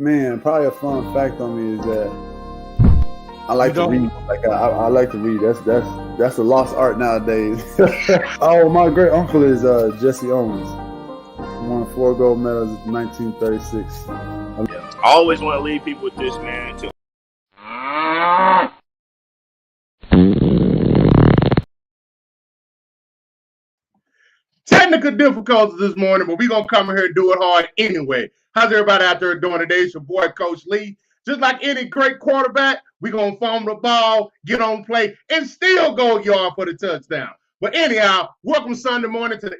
Man, probably a fun fact on me is that I like to read. Like I like to read. That's a lost art nowadays. Oh, my great uncle is Jesse Owens. He won 4 gold medals in 1936. I always want to leave people with this, man. Technical difficulties this morning, but we're going to come in here and do it hard anyway. How's everybody out there doing today? It's your boy, Coach Lee. Just like any great quarterback, we're going to fumble the ball, get on play, and still go yard for the touchdown. But anyhow, welcome Sunday morning to the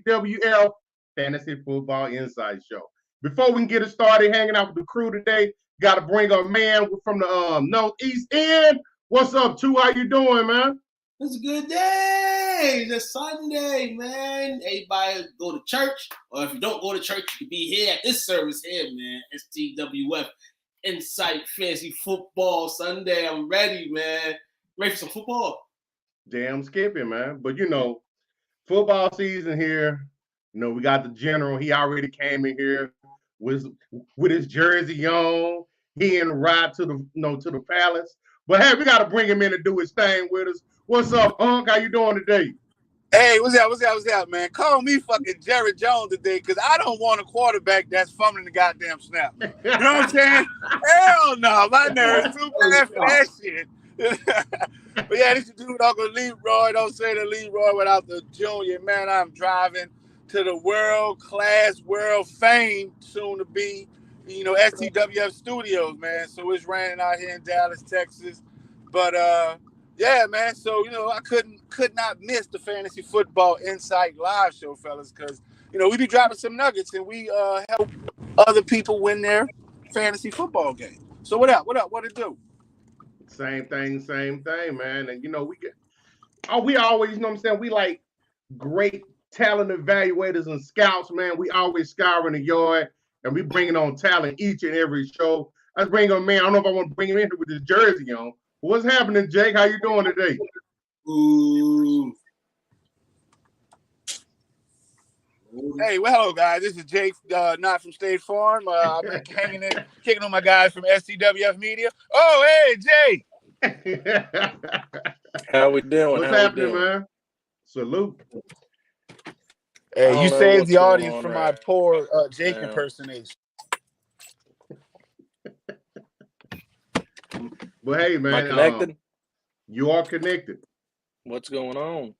STWF Fantasy Football Insight Show. Before we can get it started hanging out with the crew today, got to bring our man from the Northeast End. What's up, Two? How you doing, man? It's a good day. It's Sunday, man. Everybody go to church, or if you don't go to church, you can be here at this service here, man. STWF Insight Fantasy Football Sunday. I'm ready, man. Ready for some football? Damn skipping, man. But football season here. We got the general. He already came in here with his jersey on. He in the ride to the palace. But hey, we got to bring him in and do his thing with us. What's up, Unc? How you doing today? Hey, what's up, man? Call me fucking Jerry Jones today, because I don't want a quarterback that's fumbling the goddamn snap. You know what I'm saying? Hell no, my nerves too bad for that shit. But yeah, this is dude, Uncle Leroy. Don't say the Leroy without the junior. Man, I'm driving to the world-class, world fame, soon to be, STWF Studios, man. So it's raining out here in Dallas, Texas. But yeah, man. So I could not miss the Fantasy Football Insight Live show, fellas, because we be dropping some nuggets and we help other people win their fantasy football game. So what it do? Same thing, man. And we always, what I'm saying, we like great talent evaluators and scouts, man. We always scouring the yard and we bringing on talent each and every show. Let's bring on, man. I don't know if I want to bring him in here with his jersey on. What's happening, Jake? How you doing today? Ooh. Hey, well, hello, guys. This is Jake, not from State Farm. I've been kicking on my guys from STWF Media. Oh, hey, Jake. How we doing? What's happening, man? Salute. Hey, you saved the audience from my poor Jake impersonation. But hey, man, am I connected? You are connected. What's going on?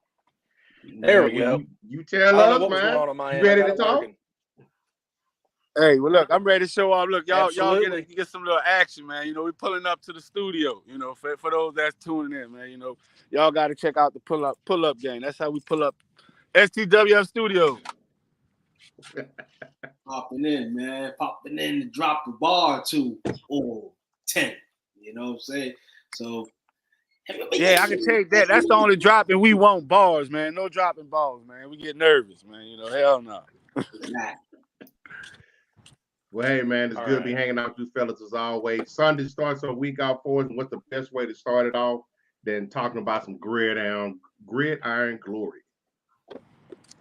There we go. You tell us, man. You ready to talk? Hey, well, look, I'm ready to show off. Look, y'all get some little action, man. We pulling up to the studio. For those that's tuning in, man. Y'all got to check out the pull up game. That's how we pull up STWF Studio. Popping in, man. Popping in to drop the bar to 10. You know what I'm saying? So, yeah, I can take that. That's the only dropping we want bars, man. No dropping balls, man. We get nervous, man. Hell no. Well, hey, man, it's good to be hanging out with you fellas as always. Sunday starts our week out for us, and what's the best way to start it off than talking about some gridiron glory.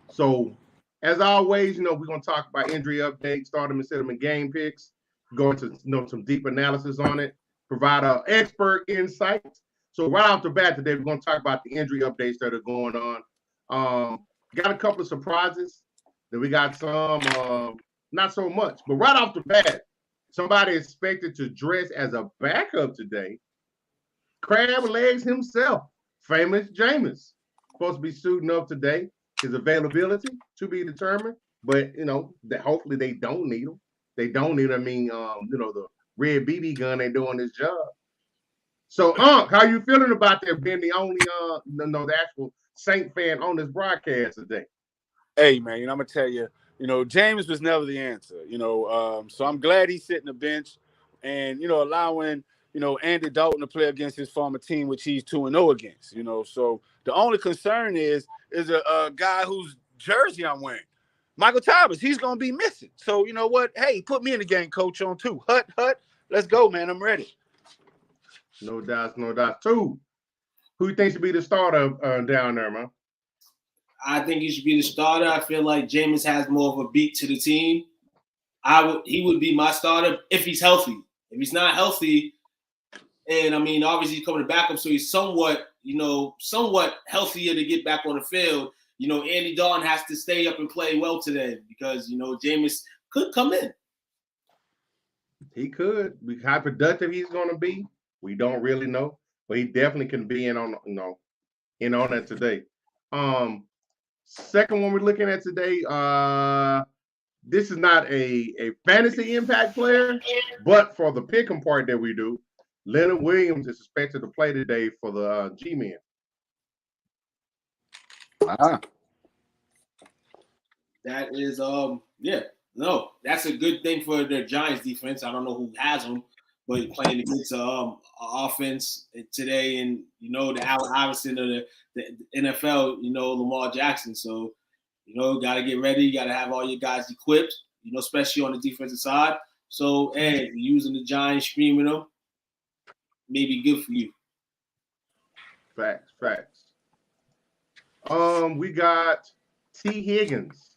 So, as always, we're going to talk about injury updates, start them and set them in game picks, go into some deep analysis on it, provide our expert insights. So right off the bat today, we're going to talk about the injury updates that are going on. Got a couple of surprises. Then we got some not so much. But right off the bat, somebody expected to dress as a backup today. Crab legs himself, famous Jameis, supposed to be suiting up today. His availability to be determined. But, that hopefully they don't need him. They don't need him. I mean, the red BB gun ain't doing his job. So, Unc, how you feeling about that being the only, the actual Saint fan on this broadcast today? Hey, man, I'm going to tell you, James was never the answer, so I'm glad he's sitting the bench and, allowing, Andy Dalton to play against his former team, which he's 2-0 against, So the only concern is a guy whose jersey I'm wearing. Michael Thomas, he's going to be missing. So, you know what? Hey, put me in the game, coach, on 2. Hut, let's go, man. I'm ready. No doubt. Two, who you think should be the starter down there, man? I think he should be the starter. I feel like Jameis has more of a beat to the team. He would be my starter if he's healthy. If he's not healthy, and I mean, obviously he's coming back up, so he's somewhat healthier to get back on the field. Andy Dalton has to stay up and play well today because Jameis could come in. He could. How productive he's going to be, we don't really know, but he definitely can be in on that today. Second one we're looking at today. This is not a fantasy impact player, but for the pick 'em part that we do, Leonard Williams is expected to play today for the G-Men. That is, that's a good thing for the Giants defense. I don't know who has them, but playing against offense today, and the Allen Iverson of the NFL, Lamar Jackson. So, got to get ready. You got to have all your guys equipped, especially on the defensive side. So, hey, using the Giants, streaming them, may be good for you. Facts. We got T. Higgins.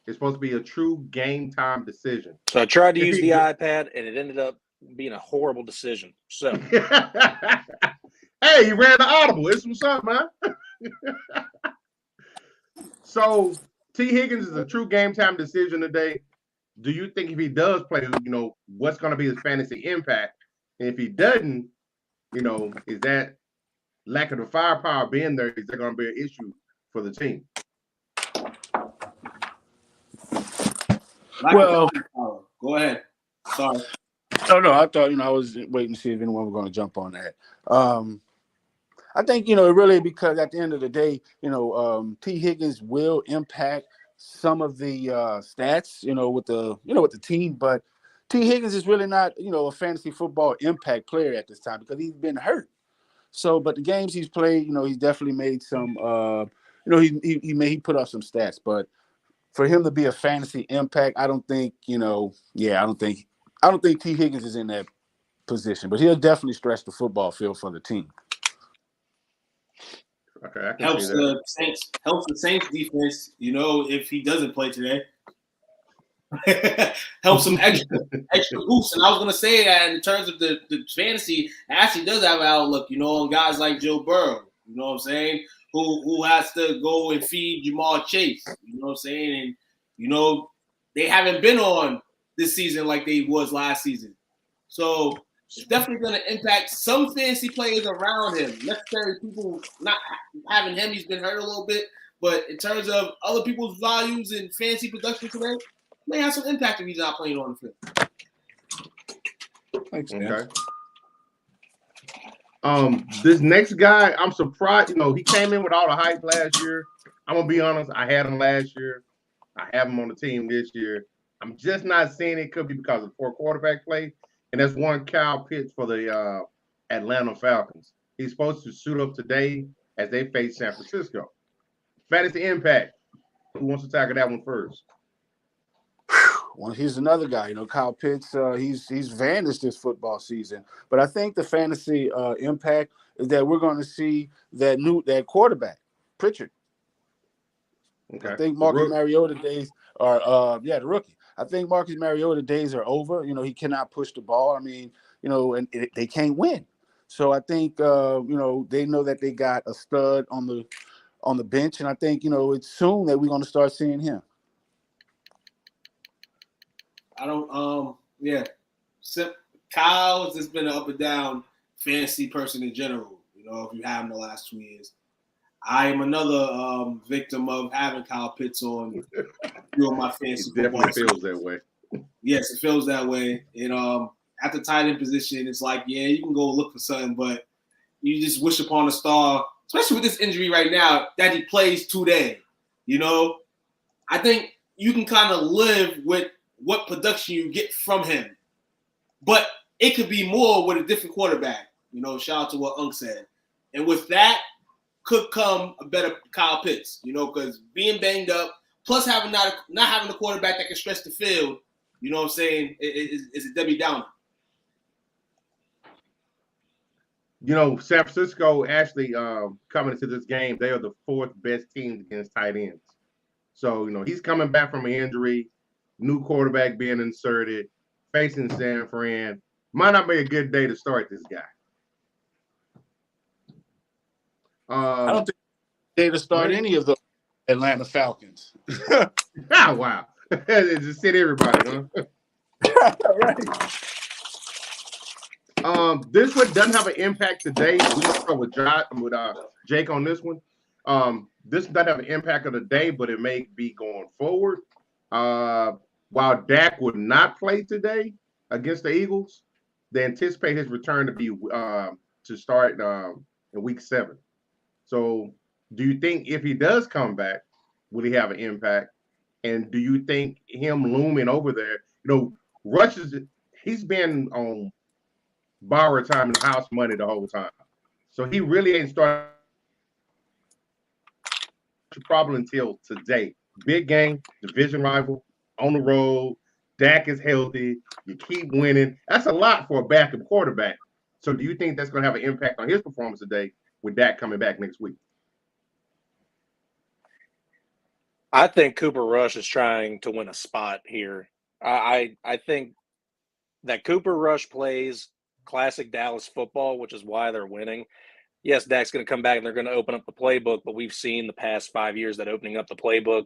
It's supposed to be a true game time decision. So I tried to use the iPad, and it ended up being a horrible decision. So, hey, you ran the audible. It's what's up, man. So T. Higgins is a true game time decision today. Do you think if he does play, what's going to be his fantasy impact? And if he doesn't, is that lack of the firepower being there? Is that going to be an issue for the team? Well, go ahead. Sorry. Oh no, I thought I was waiting to see if anyone was going to jump on that. I think really because at the end of the day, T. Higgins will impact some of the stats, with the team, but T. Higgins is really not a fantasy football impact player at this time because he's been hurt. So, but the games he's played, he's definitely made some. He put up some stats, but for him to be a fantasy impact, I don't think I don't think T. Higgins is in that position, but he'll definitely stretch the football field for the team. Okay, helps the Saints defense. If he doesn't play today, helps some extra boost. And I was gonna say that in terms of the fantasy, it actually does have an outlook. On guys like Joe Burrow. You know what I'm saying? Who has to go and feed Jamar Chase? You know what I'm saying? And they haven't been on this season like they was last season. So it's definitely going to impact some fantasy players around him. Necessarily people not having him, he's been hurt a little bit. But in terms of other people's values and fantasy production today, may have some impact if he's not playing on the field. Thanks, okay. This next guy, I'm surprised. He came in with all the hype last year. I'm gonna be honest. I had him last year. I have him on the team this year. I'm just not seeing it. Could be because of poor quarterback play, and that's one Kyle Pitts for the Atlanta Falcons. He's supposed to suit up today as they face San Francisco. Fantasy impact. Who wants to tackle that one first? Well, he's another guy. Kyle Pitts. He's vanished this football season, but I think the fantasy impact is that we're going to see that quarterback, Pritchard. Okay. I think Marcus Mariota days are the rookie. I think Marcus Mariota days are over. He cannot push the ball. I mean, and they can't win. So I think they know that they got a stud on the bench, and I think it's soon that we're going to start seeing him. I don't. Kyle has just been an up and down fantasy person in general. If you have him the last 2 years. I am another victim of having Kyle Pitts on my fantasy football. It definitely feels that way. Yes, it feels that way. And at the tight end position, it's like, yeah, you can go look for something, but you just wish upon a star, especially with this injury right now, that he plays today. I think you can kind of live with what production you get from him. But it could be more with a different quarterback. Shout out to what Unc said. And with that could come a better Kyle Pitts, because being banged up, plus having not having a quarterback that can stretch the field, you know what I'm saying, is a Debbie Downer. San Francisco actually coming into this game, they are the fourth best team against tight ends. So, he's coming back from an injury. new quarterback being inserted, facing San Fran. Might not be a good day to start this guy. I don't think they to start any of the Atlanta Falcons. Wow. Just sit everybody, huh? Right. This one doesn't have an impact today. We can start with Jake on this one. This doesn't have an impact of the day, but it may be going forward. While Dak would not play today against the Eagles, they anticipate his return to be to start in week 7. So, do you think if he does come back, will he have an impact? And do you think him looming over there? Rush he's been on borrowed time and house money the whole time, so he really ain't started problem until today. Big game, division rival, on the road. Dak is healthy. You keep winning. That's a lot for a backup quarterback. So do you think that's going to have an impact on his performance today with Dak coming back next week? I think Cooper Rush is trying to win a spot here. I think that Cooper Rush plays classic Dallas football, which is why they're winning. Yes, Dak's going to come back and they're going to open up the playbook, but we've seen the past 5 years that opening up the playbook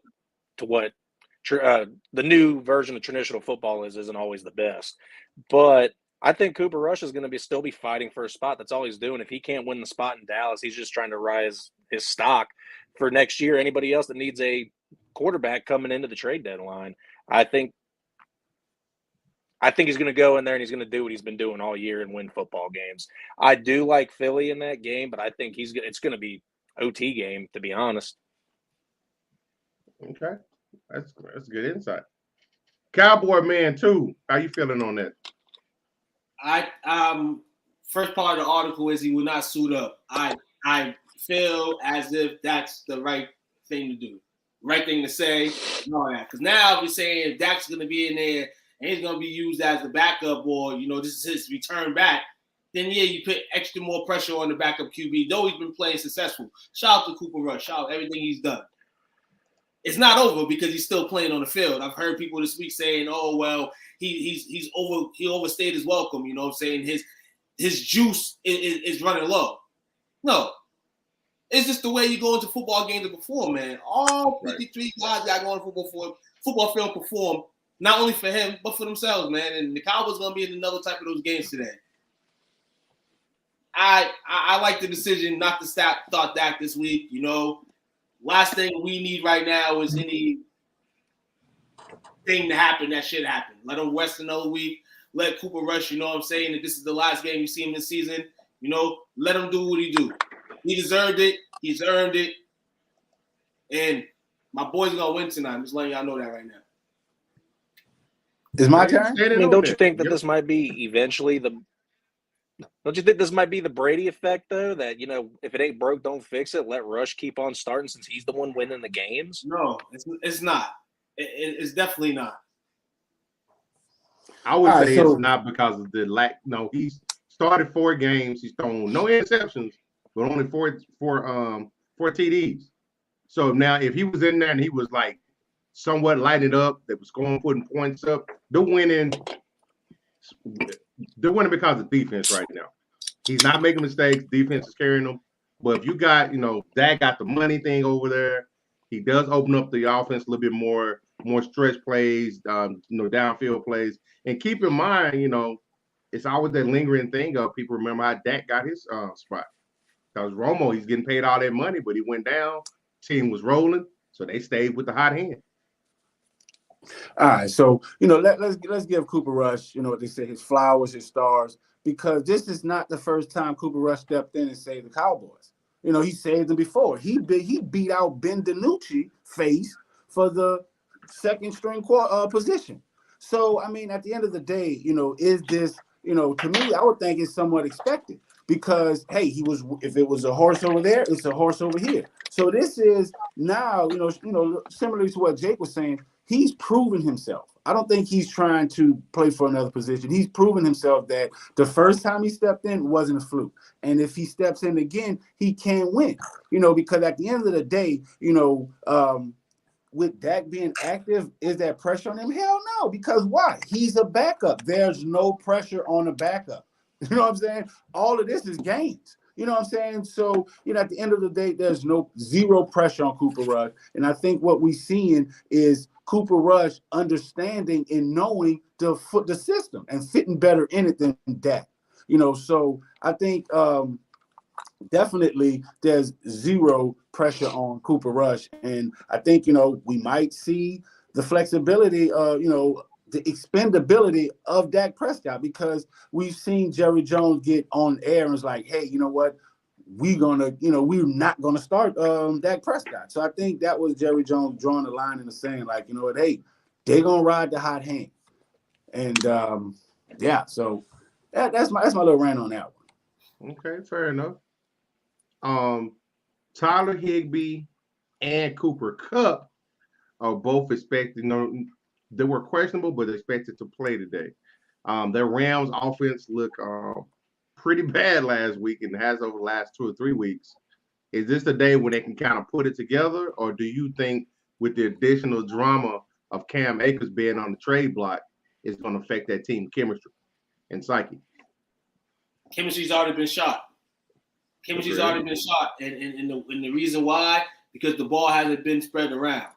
to what the new version of traditional football isn't always the best. But I think Cooper Rush is going to still be fighting for a spot. That's all he's doing. If he can't win the spot in Dallas, he's just trying to rise his stock for next year. Anybody else that needs a quarterback coming into the trade deadline, I think he's going to go in there and he's going to do what he's been doing all year and win football games. I do like Philly in that game, but I think it's going to be OT game, to be honest. Okay, that's good insight. Cowboy Man 2, how you feeling on that? First part of the article is he will not suit up. I feel as if that's the right thing to do, right thing to say, and all that. Because now if you're saying Dak's going to be in there and he's going to be used as the backup, or this is his return back, then yeah, you put extra more pressure on the backup QB. Though he's been playing successful. Shout out to Cooper Rush. Shout out everything he's done. It's not over because he's still playing on the field. I've heard people this week saying, "Oh well, he overstayed his welcome." You know what I'm saying? His juice is running low. No, it's just the way you go into football games to perform, man. All 53 guys that go on football field perform not only for him but for themselves, man. And the Cowboys gonna be in another type of those games today. I like the decision not to start Dak this week. Last thing we need right now is any thing to happen that should happen. Let him rest another week. Let Cooper Rush, you know what I'm saying, if this is the last game you see him this season, let him do what he do. He deserved it. He's earned it. And my boy's going to win tonight. I'm just letting y'all know that right now. Is my turn? I mean, don't you think that this might be eventually Don't you think this might be the Brady effect, though? That, if it ain't broke, don't fix it. Let Rush keep on starting since he's the one winning the games? No, it's not. It's definitely not. I would say it's not because of the lack. No, he's started 4 games. He's thrown no interceptions, but only four TDs. So now if he was in there and he was like somewhat lighted up, that was putting points up, they're winning because of defense right now. He's not making mistakes. Defense is carrying them. But if you got, Dak got the money thing over there, he does open up the offense a little bit more stretch plays, downfield plays. And keep in mind, it's always that lingering thing of people remember how Dak got his spot. Because Romo, he's getting paid all that money, but he went down. Team was rolling, so they stayed with the hot hand. All right, so let's give Cooper Rush, what they say, his flowers, his stars, because this is not the first time Cooper Rush stepped in and saved the Cowboys. He saved them before. He beat out Ben DiNucci face for the second string position. So I mean, at the end of the day, is this, to me, I would think it's somewhat expected because hey, if it was a horse over there, it's a horse over here. So this is now, similar to what Jake was saying. He's proven himself. I don't think he's trying to play for another position. He's proven himself that the first time he stepped in wasn't a fluke. And if he steps in again, he can win, because at the end of the day, with Dak being active, is that pressure on him? Hell no, because why? He's a backup. There's no pressure on a backup. You know what I'm saying? All of this is games. You know what I'm saying? So, at the end of the day, there's zero pressure on Cooper Rush. And I think what we're seeing is Cooper Rush understanding and knowing the system and fitting better in it than Dak. So I think definitely there's zero pressure on Cooper Rush. And I think, we might see the flexibility, the expendability of Dak Prescott, because we've seen Jerry Jones get on air and was like, hey, you know what? We're not gonna start Dak Prescott. So I think that was Jerry Jones drawing the line in the sand, like, you know what, hey, they're gonna ride the hot hand. And so that's my little rant on that one. Okay, fair enough. Tyler Higbee and Cooper Kupp are both expected. They were questionable, but expected to play today. Their Rams offense looked pretty bad last week and has over the last 2 or 3 weeks. Is this the day when they can kind of put it together, or do you think with the additional drama of Cam Akers being on the trade block, it's going to affect that team chemistry and psyche? Chemistry's already been shot. And the reason why, because the ball hasn't been spread around.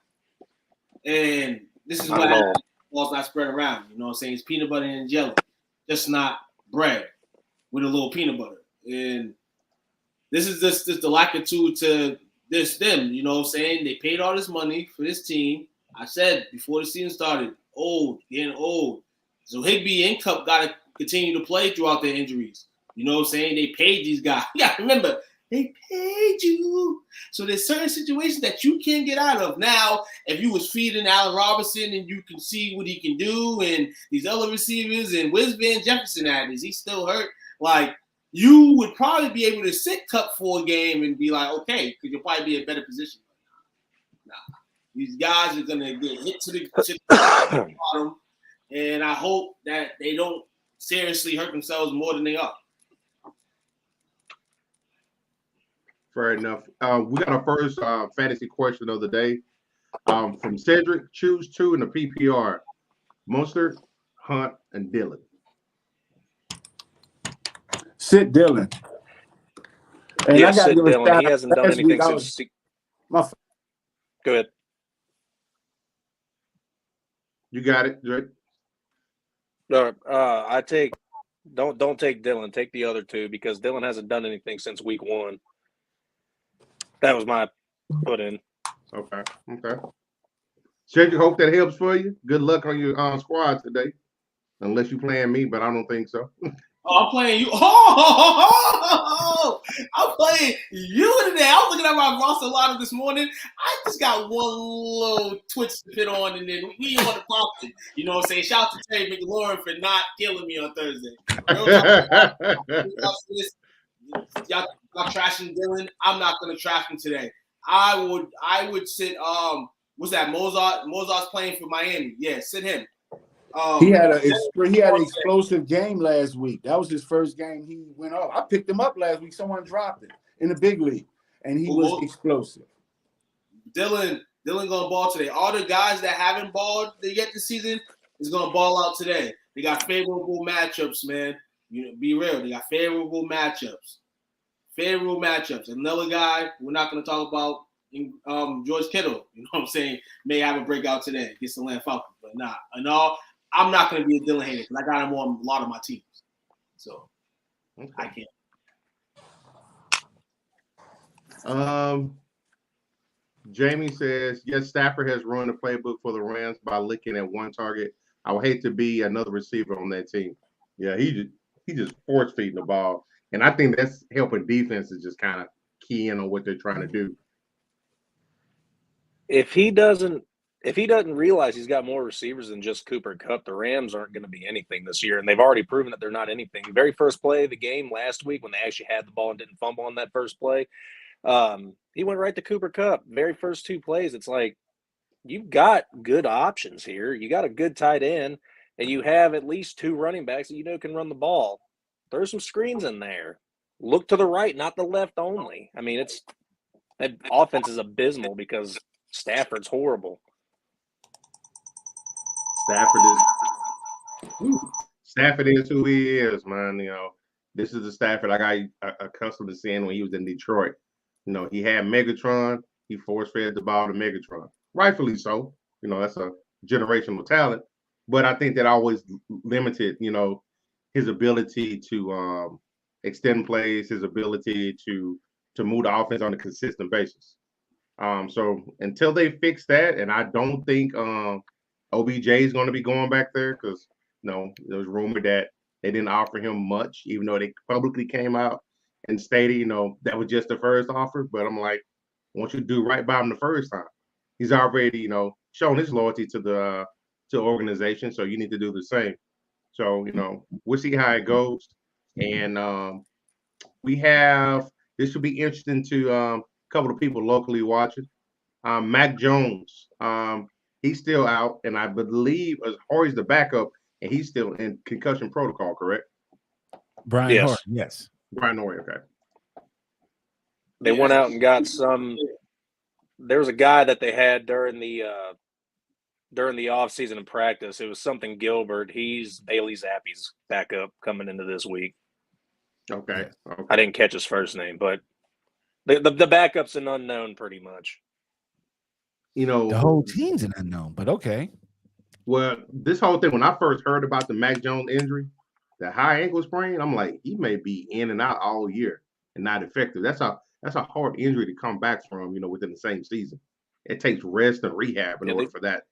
And this is what happens. The ball's not spread around. You know what I'm saying? It's peanut butter and jelly, just not bread with a little peanut butter. And this is just the lackitude to them. You know what I'm saying? They paid all this money for this team. I said before the season started, getting old. So Higbee and Kupp got to continue to play throughout their injuries. You know what I'm saying? They paid these guys. You got to remember, they paid you. So there's certain situations that you can't get out of. Now, if you was feeding Allen Robinson and you can see what he can do, and these other receivers, and where's Van Jefferson at? Is he still hurt? Like, you would probably be able to sit Kupp for a game and be like, okay, because you'll probably be in a better position. Nah. These guys are going to get hit to the bottom, and I hope that they don't seriously hurt themselves more than they are. Fair enough. We got our first fantasy question of the day from Cedric. Choose 2 in the PPR: Mostert, Hunt, and Dillon. Sit Dillon. And yes, sit Dillon. He hasn't done anything since. Go ahead. You got it, Drake. I take don't take Dillon. Take the other 2 because Dillon hasn't done anything since week 1. That was my put in. Okay. Cedric, hope that helps for you. Good luck on your squad today. Unless you're playing me, but I don't think so. I'm playing you. I'm playing you today. I was looking at my roster lineup this morning. I just got one little twitch to pit on, and then we on the prompting. You know what I'm saying? Shout out to Terry McLaurin for not killing me on Thursday. Y'all trashing Dillon. I'm not gonna trash him today. I would sit what's that? Mozart's playing for Miami. Yeah, sit him. He had an explosive game last week. That was his first game. He went off. I picked him up last week. Someone dropped it in the big league, and he was explosive. Dillon gonna ball today. All the guys that haven't balled yet this season is gonna ball out today. They got favorable matchups, man. Be real. They got favorable matchups. Another guy we're not gonna talk about, George Kittle. You know what I'm saying? May have a breakout today against the Atlanta Falcons, but nah. And all. I'm not going to be a Dillon hater because I got him on a lot of my teams. So, okay. I can't. Jamie says, yes, Stafford has run the playbook for the Rams by looking at one target. I would hate to be another receiver on that team. Yeah, he just force feeding the ball. And I think that's helping defenses just kind of key in on what they're trying to do. If he doesn't realize he's got more receivers than just Cooper Kupp, the Rams aren't going to be anything this year, and they've already proven that they're not anything. The very first play of the game last week when they actually had the ball and didn't fumble on that first play, he went right to Cooper Kupp. Very first 2 plays, it's like you've got good options here. You got a good tight end, and you have at least 2 running backs that can run the ball. There's some screens in there. Look to the right, not the left only. I mean, that offense is abysmal because Stafford's horrible. Stafford is who he is, man. You know, this is the Stafford I got accustomed to seeing when he was in Detroit. You know, he had Megatron. He force fed the ball to Megatron, rightfully so. You know, that's a generational talent. But I think that always limited, you know, his ability to extend plays, his ability to move the offense on a consistent basis. So until they fix that, and I don't think OBJ is going to be going back there because there was rumored that they didn't offer him much, even though they publicly came out and stated, that was just the first offer. But I'm like, I want you to do right by him the first time. He's already, shown his loyalty to the organization, so you need to do the same. So, we'll see how it goes. And we have this should be interesting to a couple of people locally watching. Mac Jones, he's still out, and I believe Horry's the backup, and he's still in concussion protocol, correct? Brian Horry, yes. Brian Horry, okay. They went out and got some. There was a guy that they had during the offseason in practice. It was something Gilbert. He's Bailey Zappi's backup coming into this week. Okay. I didn't catch his first name, but the backup's an unknown pretty much. The whole team's an unknown, but okay. Well, this whole thing, when I first heard about the Mac Jones injury, the high ankle sprain, I'm like, he may be in and out all year and not effective. That's a hard injury to come back from, within the same season. It takes rest and rehab in order for that.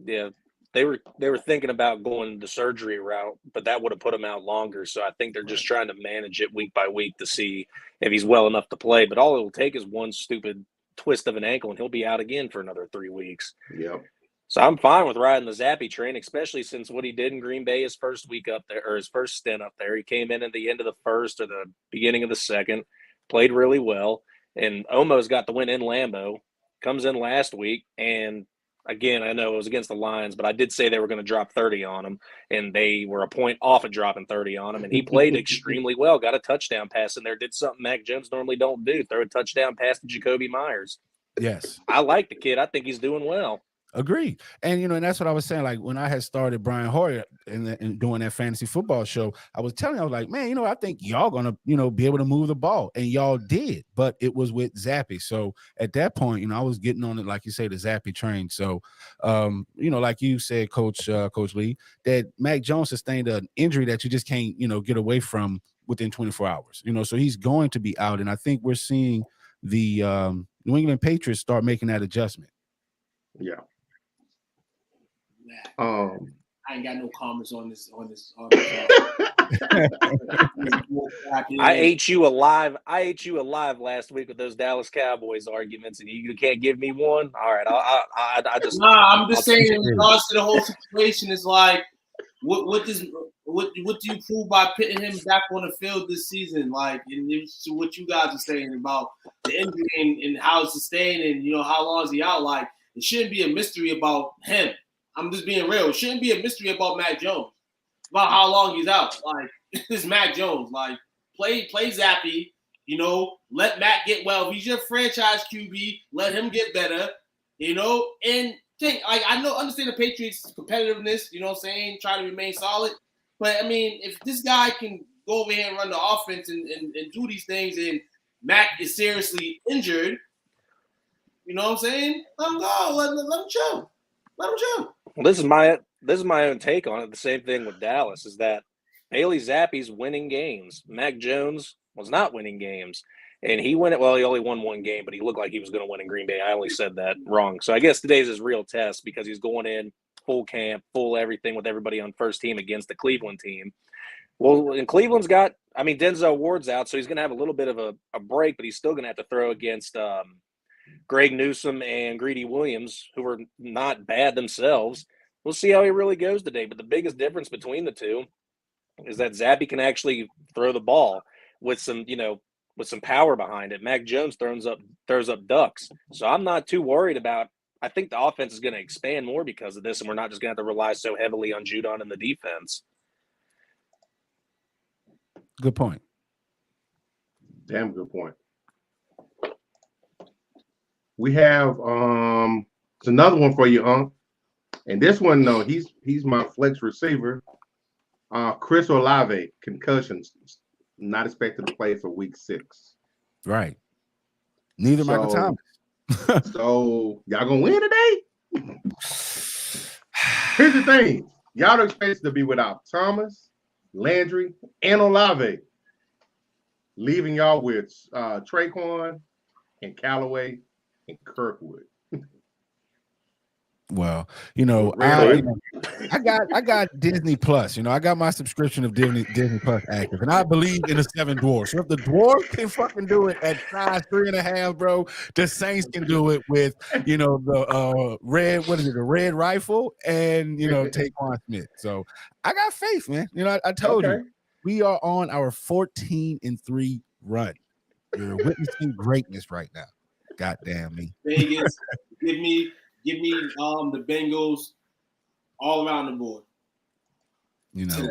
Yeah, they were thinking about going the surgery route, but that would have put him out longer. So I think they're just trying to manage it week by week to see if he's well enough to play. But all it will take is one stupid twist of an ankle, and he'll be out again for another 3 weeks. Yep. So I'm fine with riding the Zappy train, especially since what he did in Green Bay his first week up there, or his first stint up there. He came in at the end of the first or the beginning of the second, played really well, and almost got the win in Lambeau. Comes in last week, and again, I know it was against the Lions, but I did say they were going to drop 30 on him, and they were a point off of dropping 30 on him, and he played extremely well, got a touchdown pass in there, did something Mac Jones normally don't do, throw a touchdown pass to Jacoby Myers. Yes. I like the kid. I think he's doing well. Agreed. And, and that's what I was saying. Like when I had started Brian Hoyer and doing that fantasy football show, I was like, man, I think y'all going to, be able to move the ball. And y'all did, but it was with Zappy. So at that point, I was getting on it, like you say, the Zappy train. So, like you said, Coach Lee, that Mac Jones sustained an injury that you just can't, get away from within 24 hours, so he's going to be out. And I think we're seeing the New England Patriots start making that adjustment. Yeah. I ain't got no comments on this. I ate you alive. Last week with those Dallas Cowboys arguments, and you can't give me one. All right, I just. I'm just saying in regards to the whole situation. It's like, what do you prove by putting him back on the field this season? Like, and what you guys are saying about the injury and how it's sustained, and how long is he out? Like, it shouldn't be a mystery about him. I'm just being real. It shouldn't be a mystery about Mac Jones, about how long he's out. Like, it's Mac Jones. Like, play Zappy, let Mac get well. If he's your franchise QB, let him get better, and think, like, understand the Patriots' competitiveness, you know what I'm saying, try to remain solid. But, I mean, if this guy can go over here and run the offense and do these things and Mac is seriously injured, you know what I'm saying, let him go. Let him chill. Let him chill. Well, this is my own take on it. The same thing with Dallas is that Bailey Zappi's winning games. Mac Jones was not winning games. And he only won one game, but he looked like he was going to win in Green Bay. I only said that wrong. So I guess today's his real test because he's going in full camp, full everything with everybody on first team against the Cleveland team. Well, and Cleveland's got – Denzel Ward's out, so he's going to have a little bit of a break, but he's still going to have to throw against Greg Newsome and Greedy Williams, who are not bad themselves. We'll see how he really goes today. But the biggest difference between the two is that Zappy can actually throw the ball with some power behind it. Mac Jones throws up ducks. So I'm not too worried about – I think the offense is going to expand more because of this, and we're not just going to have to rely so heavily on Judon and the defense. Good point. Damn good point. We have it's another one for you, And this one, no, he's my flex receiver. Chris Olave, concussions, not expected to play for week 6. Right. Neither Michael Thomas. So y'all gonna win today? Here's the thing. Y'all are expected to be without Thomas, Landry, and Olave. Leaving y'all with Traquan and Callaway and Kirkwood. Well, you know, I got Disney Plus. You know, I got my subscription of Disney Plus active, and I believe in the 7 dwarfs. So if the dwarfs can fucking do it at size 3.5, bro, the Saints can do it with, you know, the the red rifle and, you know, Taquan Smith. So I got faith, man. You know, I told you we are on our 14-3 run. You're witnessing greatness right now. God damn me. Vegas, give me the Bengals all around the board. You know,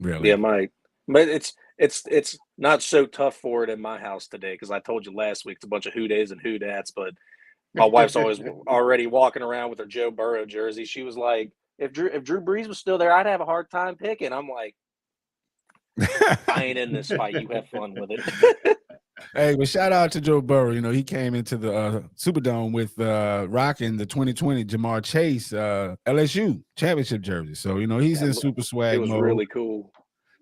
really. Yeah, Mike. But it's not so tough for it in my house today because I told you last week it's a bunch of who days and who dats. But my wife's always already walking around with her Joe Burrow jersey. She was like, if Drew Brees was still there, I'd have a hard time picking. I'm like, I ain't in this fight. You have fun with it. Hey, but shout out to Joe Burrow. You know, he came into the Superdome with rocking the 2020 Jamar Chase LSU championship jersey. So, you know, he's in super swag mode. It was really cool.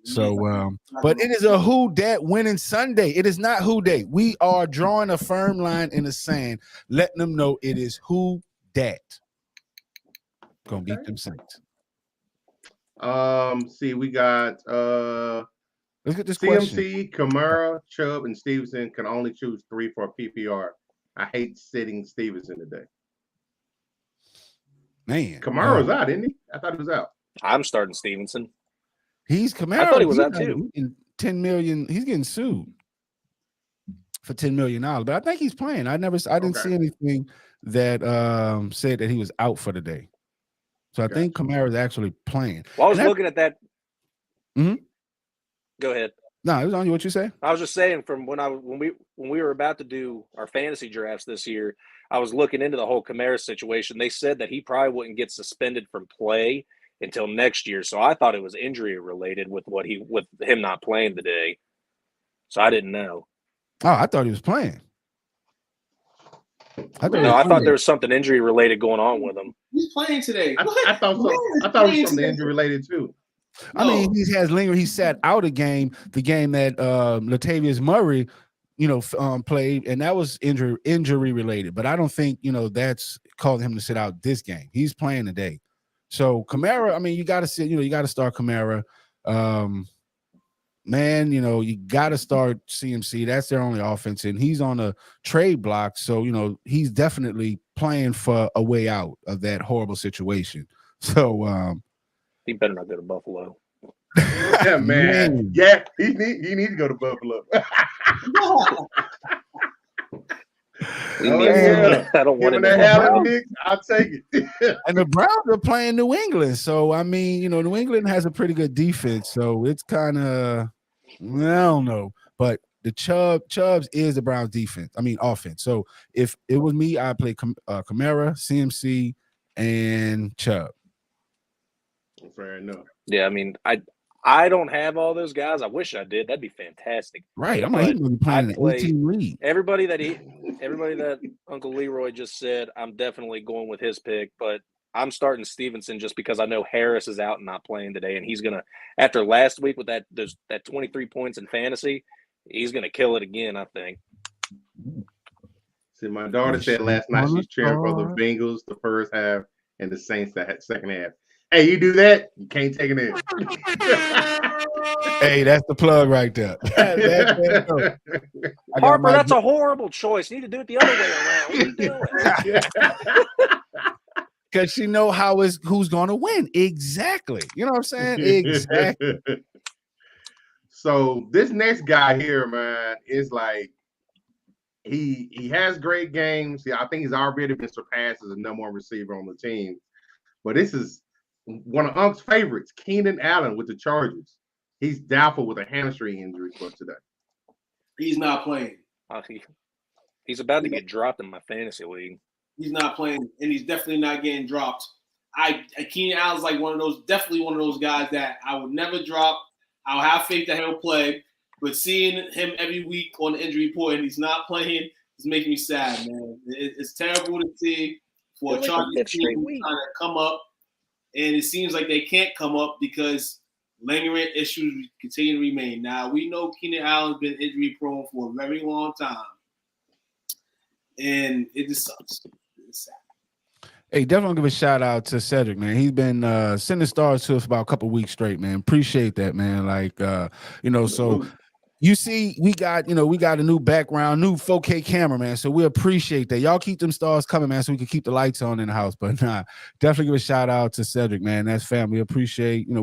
So, but it is a who dat winning Sunday. It is not who dat. We are drawing a firm line in the sand, letting them know it is who dat. Gonna beat them Saints. See, we got look at this CMC, Kamara, Chubb, and Stevenson can only choose 3 for a PPR. I hate sitting Stevenson today. Man, Kamara's out, isn't he? I thought he was out. I'm starting Stevenson. He's Kamara. I thought he was out too. $10 million. He's getting sued for $10 million. But I think he's playing. I didn't see anything that said that he was out for the day. So I think Kamara is actually playing. Well, I was looking at that. Mm-hmm. Go ahead. No, it was on you. What you say? I was just saying from when we were about to do our fantasy drafts this year, I was looking into the whole Kamara situation. They said that he probably wouldn't get suspended from play until next year. So I thought it was injury related with him not playing today. So I didn't know. Oh, I thought he was playing. I thought there was something injury related going on with him. He's playing today. I thought so. I thought it was something injury related too. I mean, he has lingering. He sat out a game, the game that Latavius Murray, you know, played, and that was injury related. But I don't think, you know, that's causing him to sit out this game. He's playing today. So Kamara, I mean, you got to sit. You know, you got to start Kamara. Man, you know, you got to start CMC. That's their only offense, and he's on a trade block. So, you know, he's definitely playing for a way out of that horrible situation. So, he better not go to Buffalo. Yeah, man. Yeah, he needs to go to Buffalo. I don't want him to. I'll take it. And the Browns are playing New England. So, I mean, you know, New England has a pretty good defense. So it's kind of, I don't know. But the Chubbs is the Browns defense. I mean, offense. So if it was me, I'd play Kamara, CMC, and Chubb. Fair enough. Yeah, I mean, I don't have all those guys. I wish I did. That'd be fantastic. Right. I'm like, he's going to be playing an 18 league. Everybody that Uncle Leroy just said, I'm definitely going with his pick, but I'm starting Stevenson just because I know Harris is out and not playing today, and he's going to, after last week with that 23 points in fantasy, he's going to kill it again, I think. See, my daughter said last night she's cheering for the Bengals the first half and the Saints the second half. Hey, you do that, you can't take it in. Hey, that's the plug right there. Harper, that's a horrible choice. You need to do it the other way around. What are you doing? Because she know who's going to win. Exactly. You know what I'm saying? Exactly. So this next guy here, man, is like he has great games. Yeah, I think he's already been surpassed as the number 1 receiver on the team. But this is one of Unc's favorites, Keenan Allen with the Chargers. He's doubtful with a hamstring injury for today. He's not playing. He's about to get dropped in my fantasy league. He's not playing, and he's definitely not getting dropped Keenan Allen's like definitely one of those guys that I would never drop. I'll have faith that he'll play, but seeing him every week on the injury report and he's not playing is making me sad, man. It's terrible to see for a Chargers team trying to come up, and it seems like they can't come up because lingering issues continue to remain. Now, we know Keenan Allen's been injury prone for a very long time, and it just sucks. It's sad. Hey, definitely give a shout out to Cedric, man. He's been sending stars to us for about a couple weeks straight, man. Appreciate that, man. Like, so you see, we got a new background, new 4K camera, man. So we appreciate that. Y'all keep them stars coming, man, so we can keep the lights on in the house. But definitely give a shout out to Cedric, man. That's family. We appreciate you.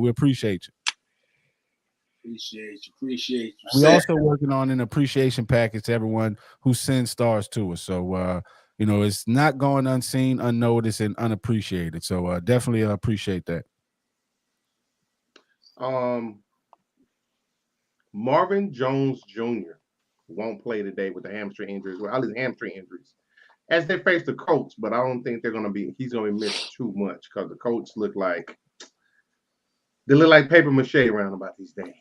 Appreciate you. We also working on an appreciation package to everyone who sends stars to us. So it's not going unseen, unnoticed, and unappreciated. So definitely appreciate that. Marvin Jones Jr. won't play today with the hamstring injuries, all his hamstring injuries, as they face the Colts. But I don't think he's going to be missed too much because the Colts look like paper mache around about these days.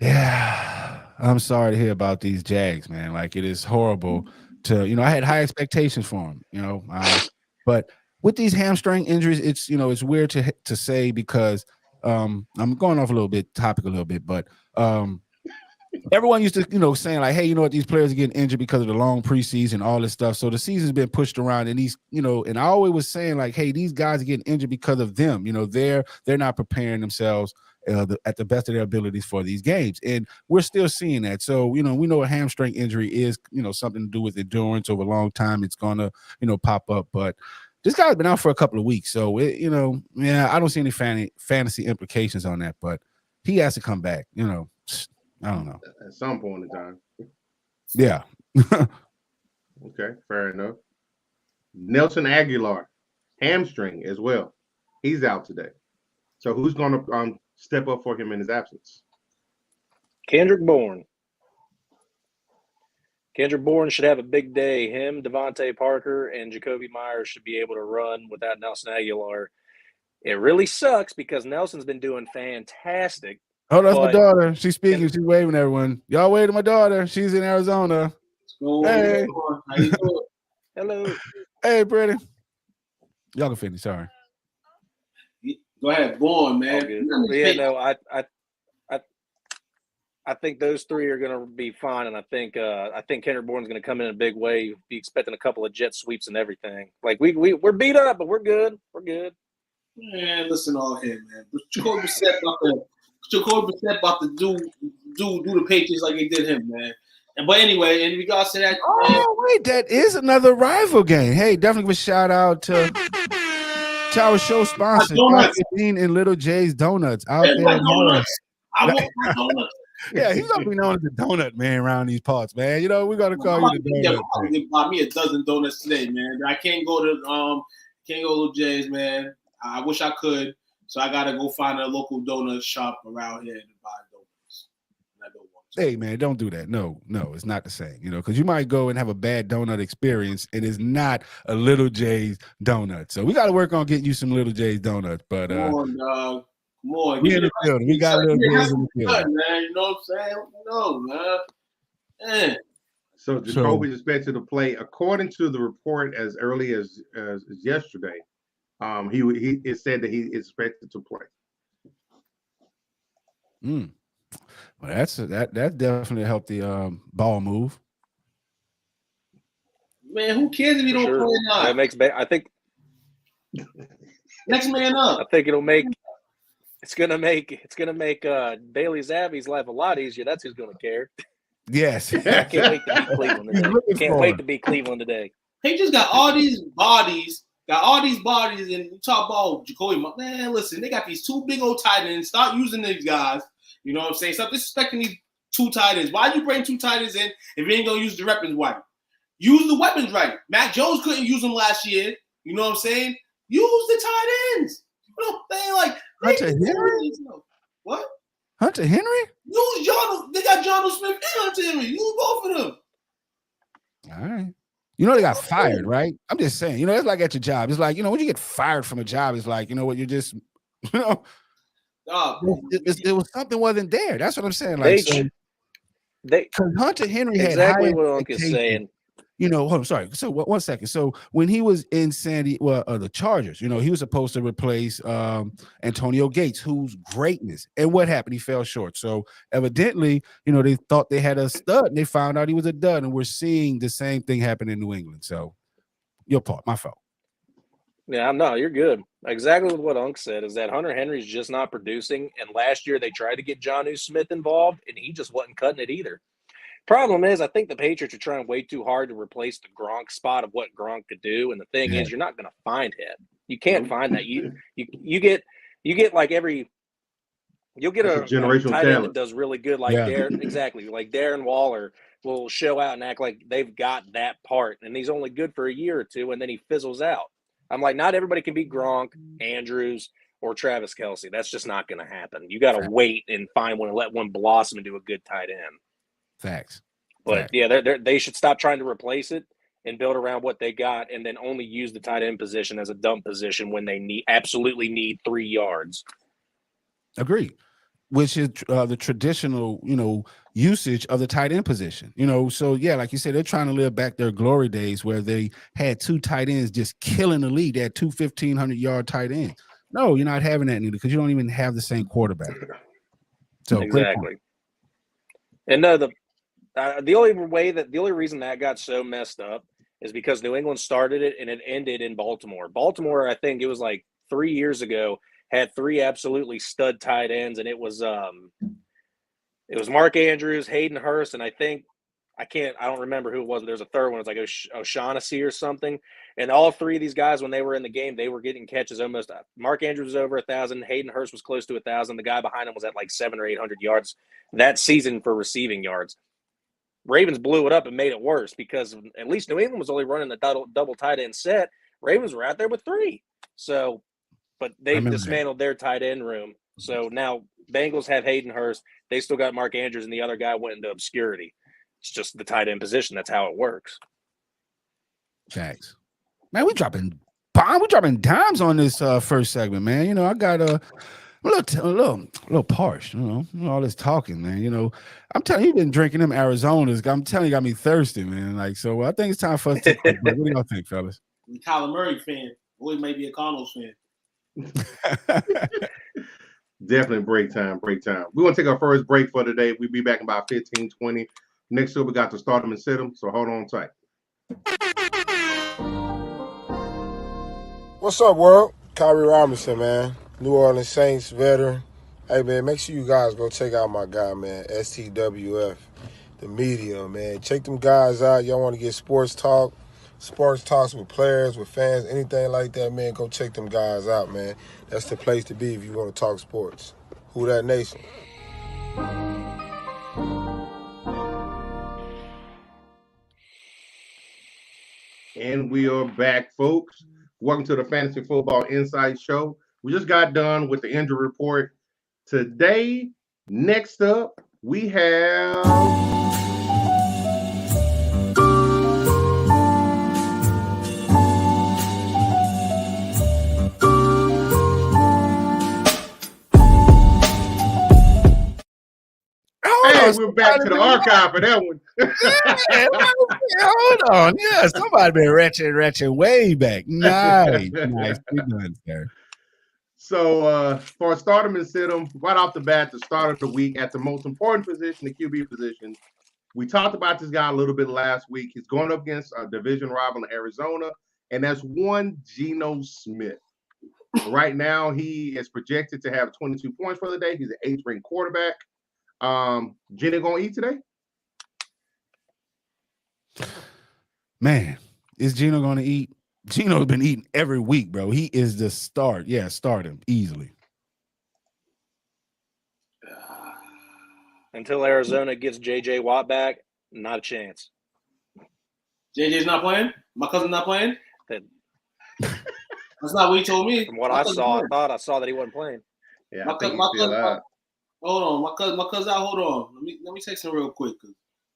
Yeah, I'm sorry to hear about these Jags, man. Like, it is horrible to, I had high expectations for them, but with these hamstring injuries, it's weird to say because I'm going off topic a little bit, but everyone used to, saying like, hey, these players are getting injured because of the long preseason, all this stuff. So the season's been pushed around, and and I always was saying like, hey, these guys are getting injured because of them. They're not preparing themselves at the best of their abilities for these games, and we're still seeing that. So we know a hamstring injury is something to do with endurance over a long time. It's gonna pop up, but this guy's been out for a couple of weeks, so I don't see any fantasy implications on that, but he has to come back. I don't know. At some point in time. Yeah. Okay, fair enough. Nelson Aguilar, hamstring as well. He's out today. So who's going to step up for him in his absence? Kendrick Bourne. Kendrick Bourne should have a big day. Him, Devontae Parker, and Jacoby Myers should be able to run without Nelson Aguilar. It really sucks because Nelson's been doing fantastic. Oh, that's my daughter. She's speaking. She's waving at everyone. Y'all wave to my daughter. She's in Arizona. Hey. How you doing? Hello. Hey, pretty. Y'all can finish. Sorry. Go ahead, Bourne, man. Yeah, no, I think those three are going to be fine, and I think Kendrick Bourne's going to come in a big way. Be expecting a couple of jet sweeps and everything. Like we're beat up, but we're good. We're good. Man, listen all here, man. Jacoby Brissett about to do the Patriots like they did him, man. But anyway, in regards to that, wait, that is another rival game. Hey, definitely give a shout out to our show sponsor, Dean and Little J's Donuts out there. Donuts. I want my donuts. Yeah, he's gonna be known as the donut man around these parts, man. We're gonna call you the donut. Yeah, buy me a dozen donuts today, man. I can't go to Little J's, man. I wish I could, so I gotta go find a local donut shop around here to buy donuts. And I don't want to. Hey, man, don't do that. No, it's not the same. Because you might go and have a bad donut experience, and it's not a Little J's donut. So we got to work on getting you some Little J's donuts. But come on, dog. Come on. We in the field. We got Little J's in the field, man. You know what I'm saying? No, man. So Jacoby is expected to play, according to the report, as early as yesterday. It said that he is expected to play. Well, that's definitely a healthy ball move. Man, who cares if you don't play or not? That makes I think next man up. I think it's gonna make Bailey Zappi's life a lot easier. That's who's gonna care. Yes. I can't wait to be Cleveland today. Can't wait to be Cleveland today. He just got all these bodies. And you talk about Jacoby. Man, listen, they got these two big old tight ends. Start using these guys. You know what I'm saying? Stop disrespecting these two tight ends. Why you bring two tight ends in if you ain't gonna use the weapons right? Use the weapons right. Mac Jones couldn't use them last year. You know what I'm saying? Use the tight ends. You know what I'm saying? Like Hunter Henry? What? Hunter Henry? Use John. They got John Smith and Hunter Henry. Use both of them. All right. You know they got fired, right? I'm just saying. You know, it's like at your job. It's like, you know, when you get fired from a job, it's like, you know what, you're just, you know, it was something wasn't there. That's what I'm saying. Like, because Hunter Henry had exactly high what Unc is saying. You know, hold on, sorry. So 1 second. So when he was in the Chargers, you know, he was supposed to replace Antonio Gates, whose greatness. And what happened? He fell short. So evidently, you know, they thought they had a stud, and they found out he was a dud. And we're seeing the same thing happen in New England. So your fault, my fault. Yeah, no, you're good. Exactly what Unc said is that Hunter Henry's just not producing. And last year they tried to get Jonnu Smith involved, and he just wasn't cutting it either. Problem is, I think the Patriots are trying way too hard to replace the Gronk spot of what Gronk could do. And the thing is, you're not going to find him. You can't find that. You get like you'll get a generational tight talent end that does really good, like Darren Waller will show out and act like they've got that part, and he's only good for a year or two, and then he fizzles out. I'm like, not everybody can be Gronk, Andrews, or Travis Kelce. That's just not going to happen. You got to wait and find one and let one blossom into a good tight end. Facts. But yeah, they should stop trying to replace it and build around what they got, and then only use the tight end position as a dump position when they absolutely need 3 yards. Agreed. Which is the traditional, you know, usage of the tight end position. You know, so yeah, like you said, they're trying to live back their glory days where they had 2 tight ends just killing the league. They had 2 1,500-yard tight ends. No, you're not having that neither because you don't even have the same quarterback. So exactly. And no, the only reason that got so messed up is because New England started it and it ended in Baltimore. Baltimore, I think it was like 3 years ago, had 3 absolutely stud tight ends, and it was Mark Andrews, Hayden Hurst, and I don't remember who it was. There's a third one. It's like O'Shaughnessy or something. And all 3 of these guys, when they were in the game, they were getting catches almost. Mark Andrews was over 1,000. Hayden Hurst was close to 1,000. The guy behind him was at like 700 or 800 yards that season for receiving yards. Ravens blew it up and made it worse because at least New England was only running the double tight end set. Ravens were out there with 3. So, but they dismantled their tight end room. So now Bengals have Hayden Hurst. They still got Mark Andrews, and the other guy went into obscurity. It's just the tight end position. That's how it works. Thanks. Man, we dropping dimes on this first segment, man. You know, I got a little parched, you know, all this talking, man. You know, I'm telling you, you've been drinking them Arizonas. I'm telling you, got me thirsty, man. Like, so I think it's time for us to take a break. What do y'all think, fellas? I'm a Kyler Murray fan. Or he may be a Cardinals fan. Definitely break time. We're going to take our first break for today. We'll be back in about 15, 20. Next up, we got to start them and sit them, so hold on tight. What's up, world? Kyrie Robinson, man. New Orleans Saints veteran. Hey, man, make sure you guys go check out my guy, man, STWF, the media, man. Check them guys out. Y'all want to get sports talks with players, with fans, anything like that, man, go check them guys out, man. That's the place to be if you want to talk sports. Who that nation? And we are back, folks. Welcome to the Fantasy Football Insight Show. We just got done with the injury report. Today, next up, we have... Hey, we're back to the archive for that one. Hold on. Yeah, somebody been retching way back. Nice. Good done, sir. So for start them and sit them, right off the bat, the start of the week at the most important position, the QB position. We talked about this guy a little bit last week. He's going up against a division rival in Arizona, and that's one Geno Smith. Right now, he is projected to have 22 points for the day. He's an 8th-ranked quarterback. Jenny gonna eat today? Man, is Geno gonna eat? Geno's been eating every week, bro. He is the start. Yeah, start him easily. Until Arizona gets JJ Watt back, not a chance. JJ's not playing? My cousin not playing? That's not what he told me. From what I saw, I saw that he wasn't playing. Yeah, my cousin, hold on, my cousin out. Hold on. Let me text him real quick.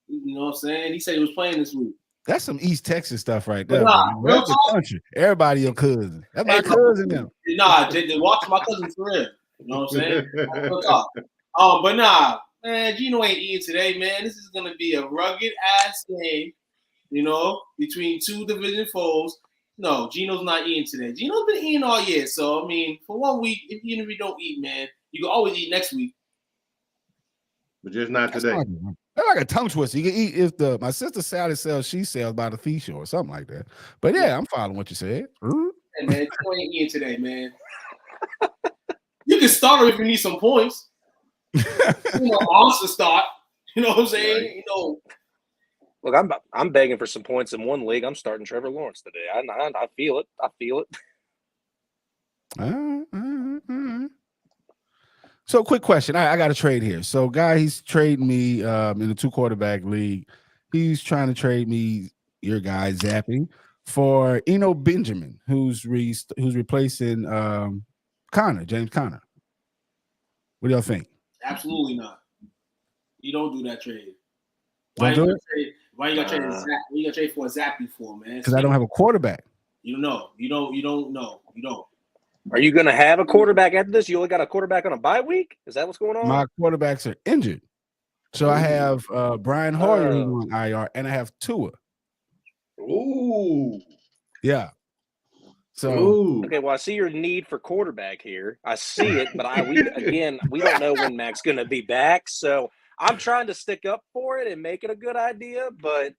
You know what I'm saying? He said he was playing this week. That's some East Texas stuff right But there. nah, Man. real That's the talk. country. Everybody your cousin. That's my Hey, cousin now. Nah, they watch my cousin for real. You know what I'm saying? Real talk. But nah, man, Gino ain't eating today, man. This is gonna be a rugged ass game, you know, between two division foes. No, Gino's not eating today. Gino's been eating all year, so I mean, for 1 week, even if you don't eat, man, you can always eat next week. But just not today. They're like a tongue twister. You can eat if my sister Sally sells, she sells by the seashore or something like that. But yeah, I'm following what you said. Hey man, Gino ain't eating today, man. You can start her if you need some points. You know, also start. You know what I'm saying? Right. You know. Look, I'm begging for some points in one league. I'm starting Trevor Lawrence today. I feel it. I feel it. So, quick question. I got a trade here. So, guy, he's trading me in the 2-quarterback league. He's trying to trade me, your guy Zappy, for Eno Benjamin, who's replacing James Conner. What do y'all think? Absolutely not. You don't do that trade. Why you gonna trade for a Zappy for, man? Because I don't have a quarterback. You don't know. You don't know. You don't. Are you going to have a quarterback after this? You only got a quarterback on a bye week? Is that what's going on? My quarterbacks are injured. So I have Brian Hoyer who's on IR, and I have Tua. Ooh. Yeah. So okay, well, I see your need for quarterback here. I see it, but we don't know when Mac's going to be back. So I'm trying to stick up for it and make it a good idea. But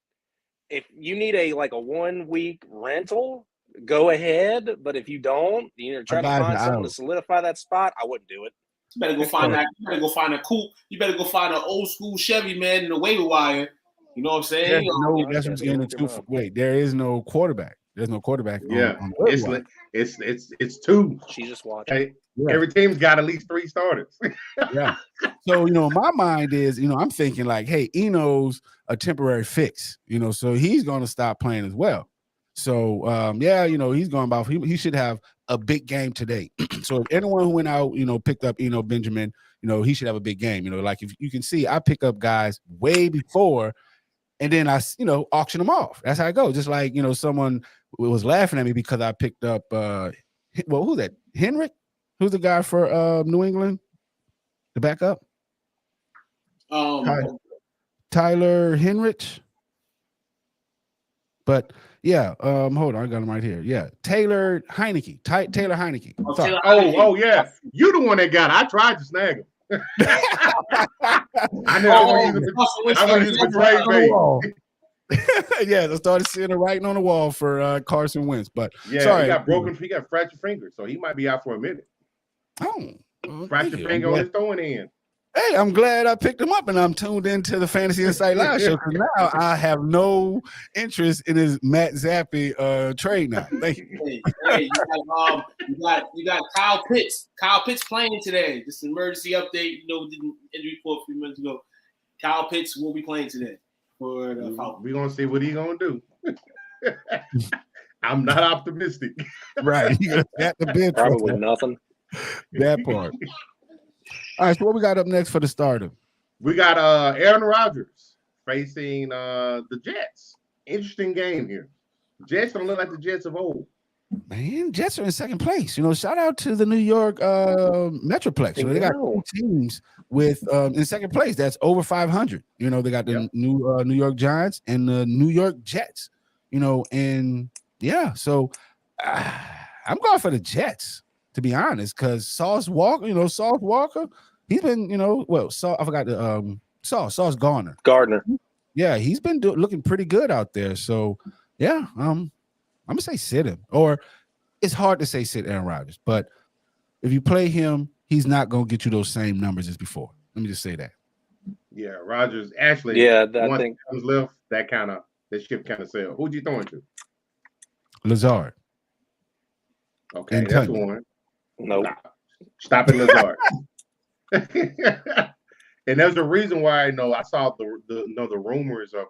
if you need a 1 week rental, go ahead. But if you don't, you're trying to find something to solidify that spot, I wouldn't do it. You better go find that. You better go find a coupe. You better go find an old school Chevy, man, in the waiver wire. You know what I'm saying? That's what's getting into. Wait, there is no quarterback. There's no quarterback. Yeah, on it's two. She just watching. Hey, yeah. Every team's got at least 3 starters. Yeah. So my mind is, I'm thinking like, hey, Eno's a temporary fix. So he's going to stop playing as well. So he's going about. He should have a big game today. So if anyone who went out, picked up Eno Benjamin, he should have a big game. Like if you can see, I pick up guys way before. And then I, auction them off. That's how it goes. Just like, someone was laughing at me because I picked up, who's that? Henrik? Who's the guy for New England? The backup? Tyler Henrich. But yeah, hold on, I got him right here. Yeah, Taylor Heineke. Taylor Heineke. Yeah. You the one that got it. I tried to snag him. I want to use the trade bait. Yeah, I started seeing the writing on the wall for Carson Wentz, but yeah, sorry, he got fractured finger, so he might be out for a minute. Fractured finger on his throwing end. Hey, I'm glad I picked him up and I'm tuned into the Fantasy Insight Live show because now I have no interest in his Matt Zappy trade now. Thank you. Hey, you got Kyle Pitts. Kyle Pitts playing today. This is an emergency update. We did an injury report a few minutes ago. Kyle Pitts will be playing today for the Falcons. We're gonna see what he's gonna do. I'm not optimistic. Right. You got the bench. Probably nothing. That part. All right, so what we got up next for the starter? We got Aaron Rodgers facing the Jets. Interesting game here. Jets don't look like the Jets of old. Man, Jets are in second place. Shout out to the New York Metroplex. They got 2 teams with in second place. That's over 500. They got the New York Giants and the New York Jets. And yeah, so I'm going for the Jets, to be honest, because Sauce Walker, he's been, I forgot the Sauce Gardner. Yeah, he's been looking pretty good out there. So yeah, I'm gonna say sit him. Or it's hard to say sit Aaron Rodgers, but if you play him, he's not gonna get you those same numbers as before. Let me just say that. Yeah, Rodgers actually. Yeah, I think comes left. That ship kind of sail. Who'd you throw into? Lazard. Okay, that's one. No, stop it, Lazard. And there's a reason why I saw the rumors of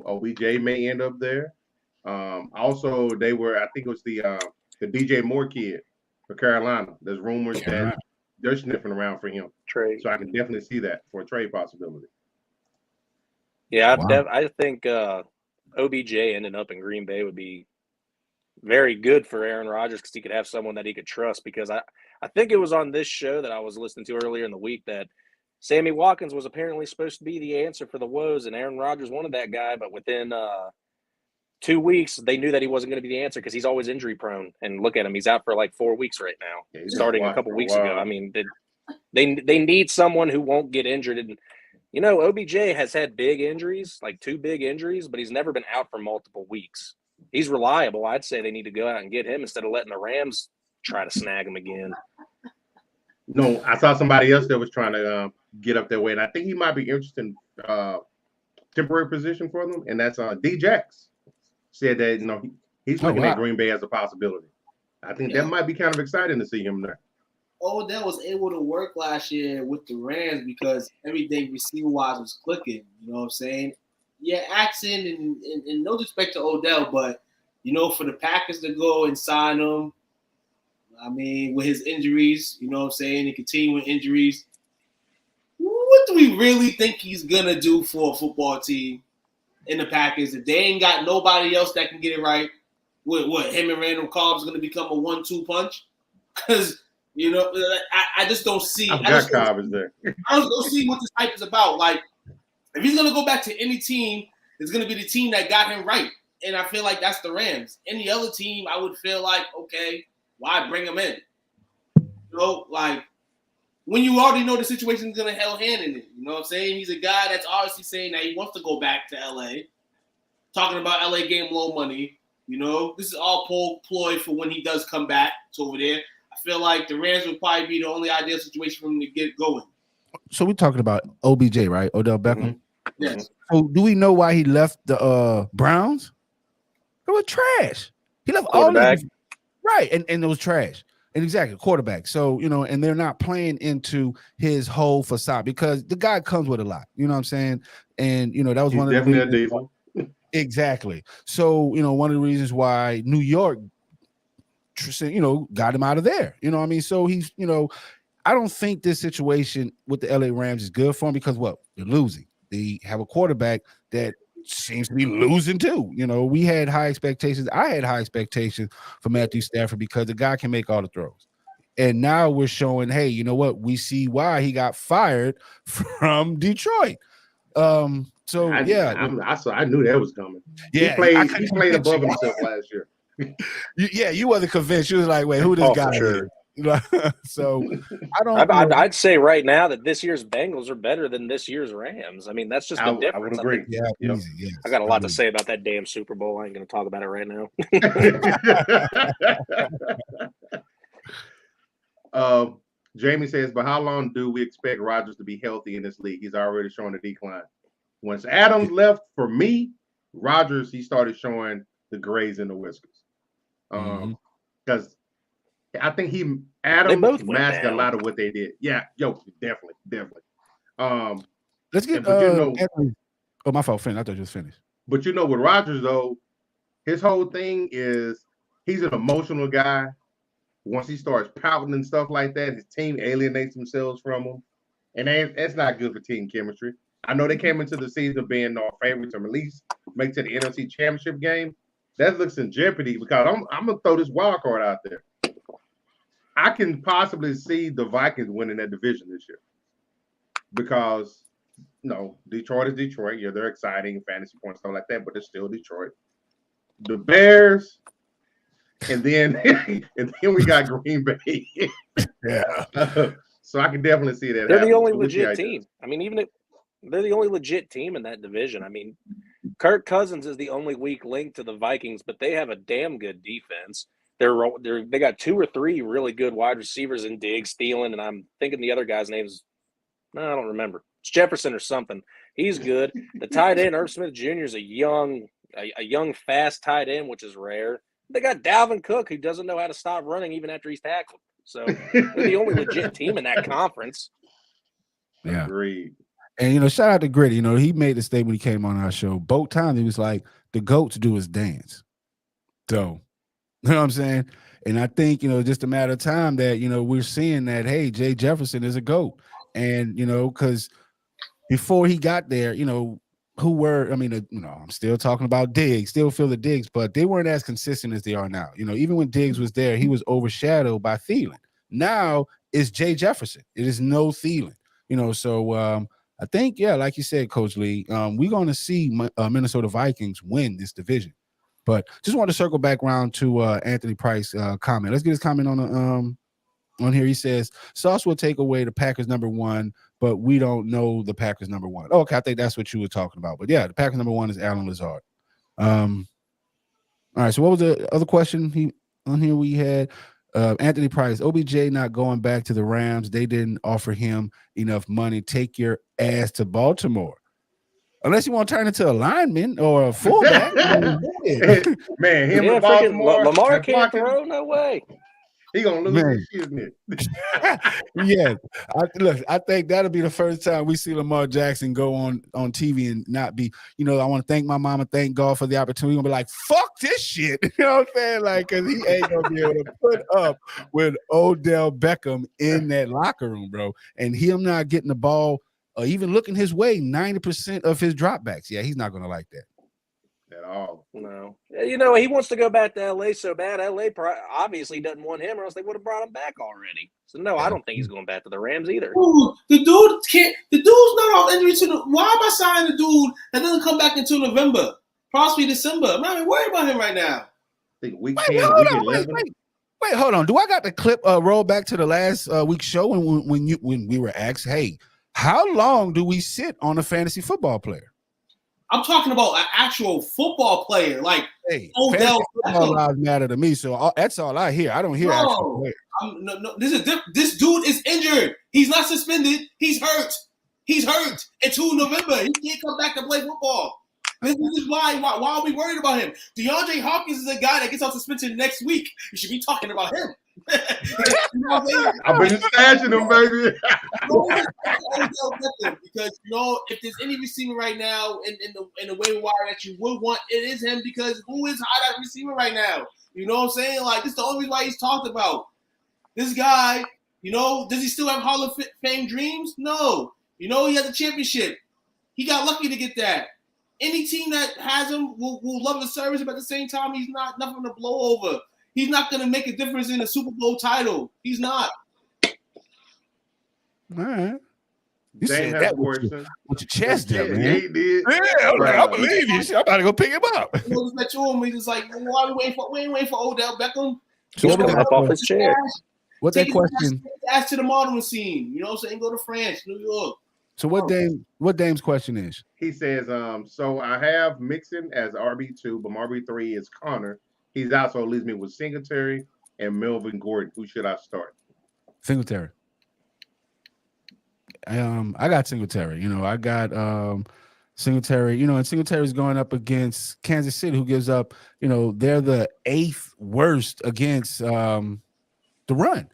OBJ may end up there. Also, I think it was the DJ Moore kid for Carolina. There's rumors that they're sniffing around for him. Trade. So I can definitely see that for a trade possibility. Yeah, I think OBJ ending up in Green Bay would be very good for Aaron Rodgers because he could have someone that he could trust. Because I think it was on this show that I was listening to earlier in the week that Sammy Watkins was apparently supposed to be the answer for the woes, and Aaron Rodgers wanted that guy, but within 2 weeks, they knew that he wasn't going to be the answer because he's always injury prone. And look at him; he's out for like 4 weeks right now, starting a couple weeks ago. I mean, they need someone who won't get injured. And you know, OBJ has had big injuries, like 2 big injuries, but he's never been out for multiple weeks. He's reliable. I'd say they need to go out and get him instead of letting the Rams try to snag him again. No, I saw somebody else that was trying to get up their way, and I think he might be interested in temporary position for them, and that's D-Jax. Said that he's looking at Green Bay as a possibility. I think that might be kind of exciting to see him there. Odell was able to work last year with the Rams because everything receiver-wise was clicking. You know what I'm saying? Yeah, Axon and no disrespect to Odell, but for the Packers to go and sign him, I mean, with his injuries, you know what I'm saying, and continuing injuries, what do we really think he's gonna do for a football team in the Packers if they ain't got nobody else that can get it right? What him and Randall Cobb's gonna become a 1-2 punch? Because I just don't see. Cobb is there. I don't see what this hype is about. Like, if he's gonna go back to any team, it's gonna be the team that got him right, and I feel like that's the Rams. Any other team, I would feel like, okay, why bring him in? Like when you already know the situation is gonna hell hand in it. You know what I'm saying? He's a guy that's obviously saying that he wants to go back to LA, talking about LA getting low money. This is all ploy for when he does come back to over there. I feel like the Rams would probably be the only ideal situation for him to get going. So we're talking about OBJ, right? Odell Beckham. Mm-hmm. Yes. So do we know why he left the Browns? It was trash. He left all of them. Right, and it was trash. And exactly, quarterback. So, and they're not playing into his whole facade because the guy comes with a lot. You know what I'm saying? And, that was one of the reasons. Exactly. So, one of the reasons why New York, got him out of there. You know what I mean? So he's, I don't think this situation with the LA Rams is good for him because, they're losing. They have a quarterback that seems to be losing too. We had high expectations. I had high expectations for Matthew Stafford because the guy can make all the throws. And now we're showing, hey, you know what? We see why he got fired from Detroit. I knew that was coming. Yeah, he played above himself last year. You wasn't convinced. You was like, wait, who this guy is? So I'd say right now that this year's Bengals are better than this year's Rams. I mean, that's just the difference. I would agree. Easy, yes. I got a lot to say about that damn Super Bowl. I ain't going to talk about it right now. Jamie says, but how long do we expect Rodgers to be healthy in this league? He's already showing a decline. Once Adams left, for me, Rodgers, he started showing the grays and the whiskers. Because I think Adams masked a lot of what they did. Yeah, definitely. Let's get my fault, Finn. I thought you was finished. But with Rodgers though, his whole thing is he's an emotional guy. Once he starts pouting and stuff like that, his team alienates themselves from him, and that's not good for team chemistry. I know they came into the season being favorites to at least make it to the NFC Championship game. That looks in jeopardy because I'm gonna throw this wild card out there. I can possibly see the Vikings winning that division this year because Detroit is Detroit. Yeah, they're exciting, fantasy points, stuff like that, but it's still Detroit. The Bears, and then we got Green Bay. Yeah. So I can definitely see that. They're the only legit team. I mean, even if they're the only legit team in that division. I mean, Kirk Cousins is the only weak link to the Vikings, but they have a damn good defense. They got 2 or 3 really good wide receivers in Diggs, Thielen, and I'm thinking the other guy's name's I don't remember. It's Jefferson or something. He's good. The tight end, Irv Smith Jr. is a young, fast tight end, which is rare. They got Dalvin Cook, who doesn't know how to stop running even after he's tackled. So they're the only legit team in that conference. Yeah. Agreed. And, shout out to Gritty. He made the statement when he came on our show. Both times he was like, the GOATs do his dance. So, you know what I'm saying? And I think, just a matter of time that, we're seeing that, hey, Jay Jefferson is a GOAT. And, because before he got there, who were, I mean, I'm still talking about Diggs, still feel the Diggs, but they weren't as consistent as they are now. Even when Diggs was there, he was overshadowed by Thielen. Now it's Jay Jefferson. It is no Thielen. So I think, like you said, Coach Lee, we're going to see Minnesota Vikings win this division. But just want to circle back around to Anthony Price comment. Let's get his comment on here. He says Sauce will take away the Packers #1, but we don't know the Packers #1. Oh, okay, I think that's what you were talking about. But yeah, the Packers #1 is Allen Lazard. All right. So what was the other question we had? Anthony Price, OBJ not going back to the Rams. They didn't offer him enough money. Take your ass to Baltimore. Unless you want to turn into a lineman or a fullback. Man, him in Baltimore. Lamar can't throw, no way. He gonna lose his shit, man. Yeah. I think that'll be the first time we see Lamar Jackson go on TV and not be, I want to thank my mama, thank God for the opportunity. We're gonna be like, fuck this shit. You know what I'm saying? Like, cause he ain't gonna be able to put up with Odell Beckham in that locker room, bro. And him not getting the ball or even looking his way 90% of his dropbacks. Yeah, he's not gonna like that. At all. No. He wants to go back to LA so bad. LA obviously doesn't want him, or else they would have brought him back already. So no, I don't think he's going back to the Rams either. Ooh, the dude's not on injury to the. Why am I signing a dude that doesn't come back until November, possibly December? I'm not even worried about him right now. Wait, hold on. Do I got the clip roll back to the last week's show when we were asked, hey, how long do we sit on a fantasy football player? I'm talking about an actual football player, like Odell. Football lives matter to me, so that's all I hear. I don't hear actual players. No, this dude is injured. He's not suspended. He's hurt. Until November, he can't come back to play football. This is why are we worried about him? DeAndre Hopkins is a guy that gets off suspension next week. You should be talking about him. I've been stashing him, baby. Because if there's any receiver right now in the waiver wire that you would want, it is him, because who is hot at receiver right now? You know what I'm saying? Like, this is the only reason why he's talked about. This guy, does he still have Hall of Fame dreams? No. He has a championship. He got lucky to get that. Any team that has him will love the service, but at the same time, he's not nothing to blow over. He's not going to make a difference in the Super Bowl title. He's not. All right. You said that with your chest there, man. Yeah, he did. Yeah, I believe you. I'm about to go pick him up. He's like, why are we waiting for Odell Beckham? So what up off his chair. What that question? Ask to the modeling scene. You know what I'm saying? Go to France, New York. So what Dame's question is? He says, so I have Mixon as RB2, but my RB3 is Connor. He's out, so it leaves me with Singletary and Melvin Gordon. Who should I start? Singletary. I got Singletary. I got Singletary. And Singletary's going up against Kansas City, who gives up. They're the 8th worst against the run.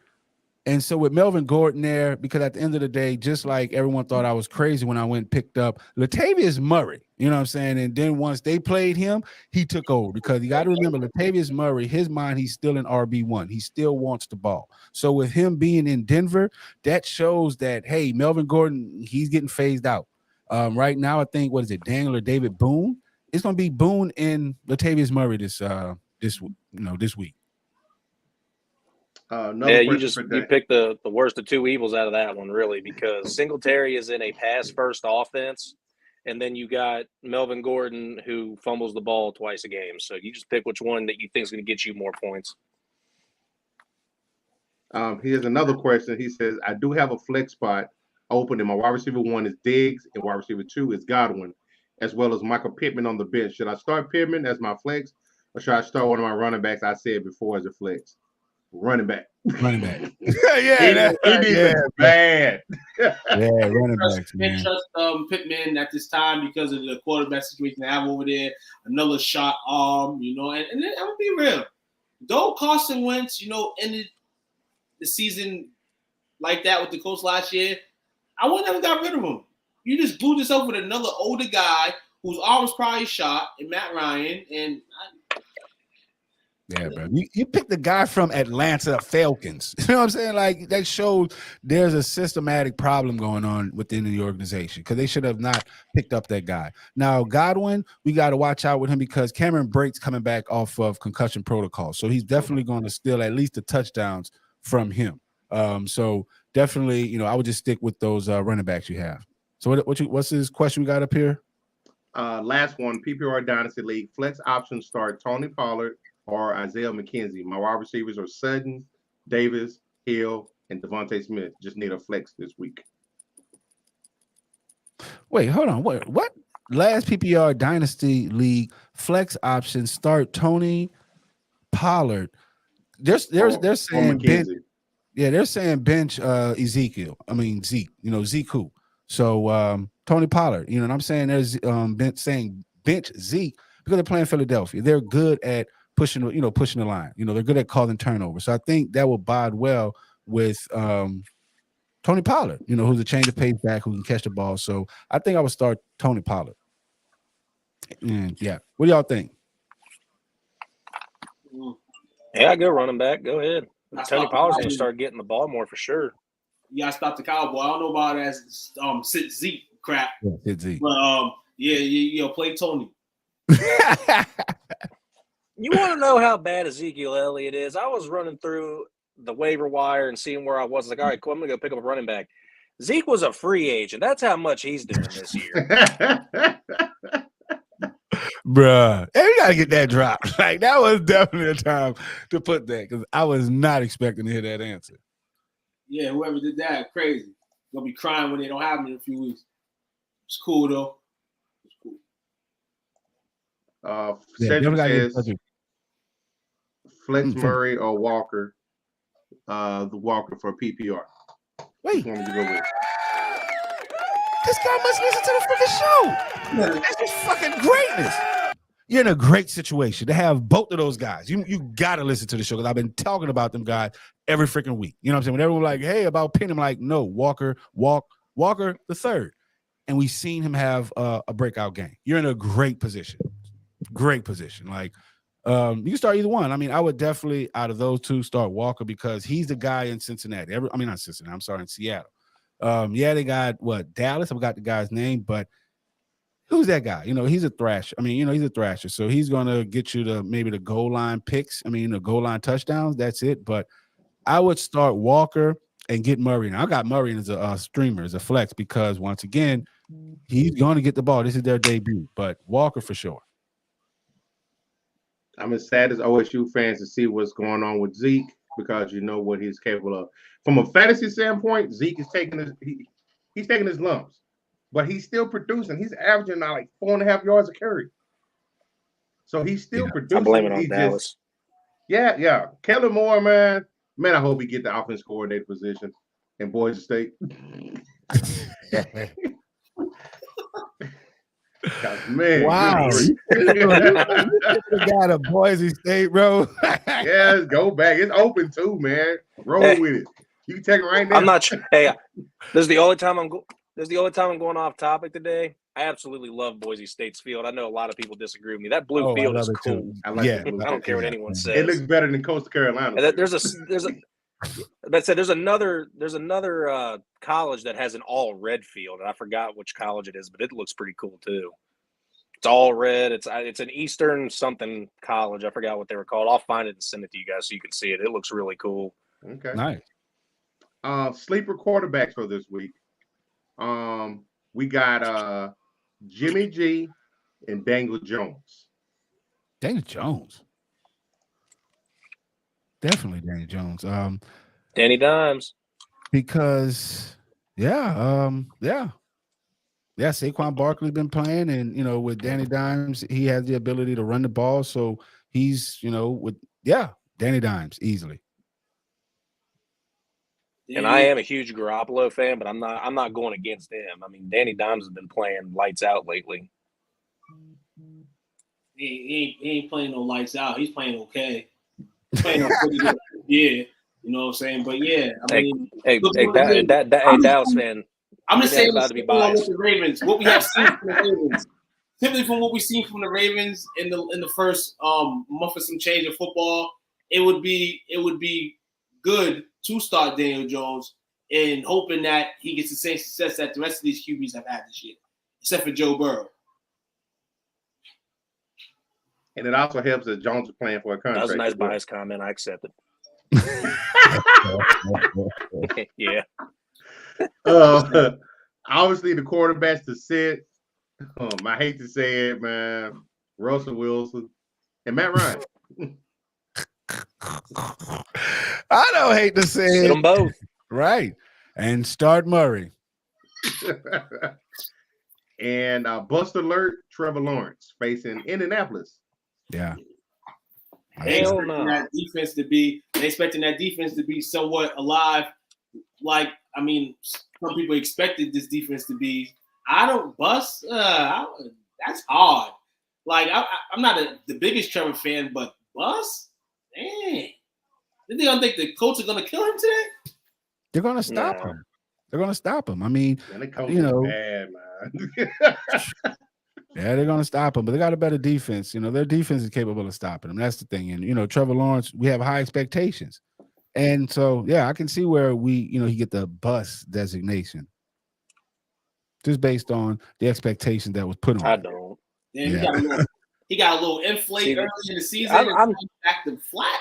And so with Melvin Gordon there, because at the end of the day, just like everyone thought I was crazy when I went and picked up Latavius Murray, you know what I'm saying? And then once they played him, he took over, because you got to remember Latavius Murray, his mind, he's still in RB1. He still wants the ball. So with him being in Denver, that shows that, hey, Melvin Gordon, he's getting phased out. Right now, I think, what is it, Daniel or David Boone? It's going to be Boone and Latavius Murray this week. You picked the worst of two evils out of that one, really, because Singletary is in a pass-first offense, and then you got Melvin Gordon, who fumbles the ball twice a game. So you just pick which one that you think is going to get you more points. Here's another question. He says, I do have a flex spot open, and my wide receiver 1 is Diggs, and wide receiver 2 is Godwin, as well as Michael Pittman on the bench. Should I start Pittman as my flex, or should I start one of my running backs I said before as a flex? Running back. Yeah, bad. Yeah, running backs, man. Trust Pittman at this time because of the quarterback situation they have over there. Another shot arm, and then I'm gonna be real. Though Carson Wentz, ended the season like that with the Colts last year, I would never got rid of him. You just glued yourself with another older guy whose arm was probably shot, and Matt Ryan, and Yeah, bro. You picked the guy from Atlanta Falcons. You know what I'm saying? Like, that shows there's a systematic problem going on within the organization because they should have not picked up that guy. Now, Godwin, we got to watch out with him because Cameron Brake's coming back off of concussion protocol. So he's definitely going to steal at least the touchdowns from him. So definitely, I would just stick with those running backs you have. So what's this question we got up here? Last one, PPR Dynasty League. Flex options start Tony Pollard or Isaiah McKenzie. My wide receivers are Sutton, Davis, Hill, and Devontae Smith. Just need a flex this week. Wait, hold on. What? Last PPR Dynasty League flex options start Tony Pollard. They're saying bench. Yeah, they're saying bench Ezekiel. I mean Zeke. Zeke who? So Tony Pollard. You know what I'm saying? There's saying bench Zeke because they're playing Philadelphia. They're good at pushing the line. They're good at calling turnovers. So I think that will bode well with Tony Pollard, who's a change of pace back who can catch the ball. So I think I would start Tony Pollard. And yeah, what do y'all think? Yeah, go running back. Go ahead. Tony Pollard's going to start getting the ball more for sure. You got to stop the cowboy. I don't know about it as sit Zeke crap. Yeah, sit Zeke. But play Tony. You want to know how bad Ezekiel Elliott is? I was running through the waiver wire and seeing where I was. Like, all right, cool, I'm going to go pick up a running back. Zeke was a free agent. That's how much he's doing this year. Bruh. Hey, we got to get that drop. Like, that was definitely a time to put that because I was not expecting to hear that answer. Yeah, whoever did that, crazy. They'll be crying when they don't have him in a few weeks. It's cool, though. It's cool. Cedric says Flex Murray or Walker. The Walker for PPR. Wait. This guy must listen to the freaking show. That's just fucking greatness. You're in a great situation to have both of those guys. You got to listen to the show because I've been talking about them guys every freaking week. You know what I'm saying? When everyone like, hey, about Penn, I'm like, no, Walker the third. And we've seen him have a breakout game. You're in a great position. Great position. Like, you can start either one. I mean, I would definitely, out of those two, start Walker because he's the guy in Cincinnati. Not Cincinnati. I'm sorry, in Seattle. They got Dallas. I forgot the guy's name, but who's that guy? He's a thrasher. He's a thrasher. So he's gonna get you to maybe the goal line picks. The goal line touchdowns. That's it. But I would start Walker and get Murray. Now I got Murray as a streamer, as a flex, because once again, he's going to get the ball. This is their debut, but Walker for sure. I'm as sad as OSU fans to see what's going on with Zeke because you know what he's capable of. From a fantasy standpoint, Zeke is he's taking his lumps, but he's still producing. He's averaging now like 4.5 yards a carry. So he's still producing. I'm blaming on Dallas. Yeah. Kellen Moore, man, I hope he get the offense coordinator position in Boise State. Man, wow. You got a Boise State, bro. Yes, go back. It's open too, man. Roll with it. You can take it right now. I'm not sure. Hey, this is the only time I'm going off topic today. I absolutely love Boise State's field. I know a lot of people disagree with me. That blue field is cool. I like it. I don't care what anyone says. It looks better than Coastal Carolina. There's another college that has an all red field, and I forgot which college it is, but it looks pretty cool too. It's all red. It's an Eastern something college. I forgot what they were called. I'll find it and send it to you guys so you can see it. It looks really cool. Okay. Nice. Sleeper quarterbacks for this week. We got Jimmy G and Daniel Jones. Daniel Jones. Definitely Daniel Jones. Danny Dimes. Because Saquon Barkley's been playing, and with Danny Dimes, he has the ability to run the ball. So he's, Danny Dimes easily. And I am a huge Garoppolo fan, but I'm not going against him. I mean, Danny Dimes has been playing lights out lately. He ain't playing no lights out. He's playing okay. He's playing pretty good. Yeah, you know what I'm saying. But yeah, Dallas fan. I'm just saying about to be biased. With the Ravens. What we have seen from the Ravens typically from what we've seen from the Ravens in the first month of some change of football, it would be good to start Daniel Jones and hoping that he gets the same success that the rest of these QBs have had this year, except for Joe Burrow. And it also helps that Jones is playing for a contract. That was a nice bias comment. I accept it. Yeah. Obviously, the quarterbacks to sit. I hate to say it, man. Russell Wilson and Matt Ryan. I don't hate to say Sit it. them both. Right. And start Murray. And bust alert, Trevor Lawrence facing Indianapolis. Yeah. They expecting that defense to be somewhat alive. Like, I mean, some people expected this defense to be. I don't bust. That's hard. Like, I'm not the biggest Trevor fan, but bust? Dang. They don't think the Colts are going to kill him today? They're going to stop him. They're going to stop him. I mean, you know. Bad, man. Yeah, they're going to stop him, but they got a better defense. Their defense is capable of stopping him. That's the thing. And, Trevor Lawrence, we have high expectations. And so, yeah, I can see where he get the bust designation just based on the expectation that was put on. I don't. Yeah. He got a little inflate early in the season. I'm back to flat.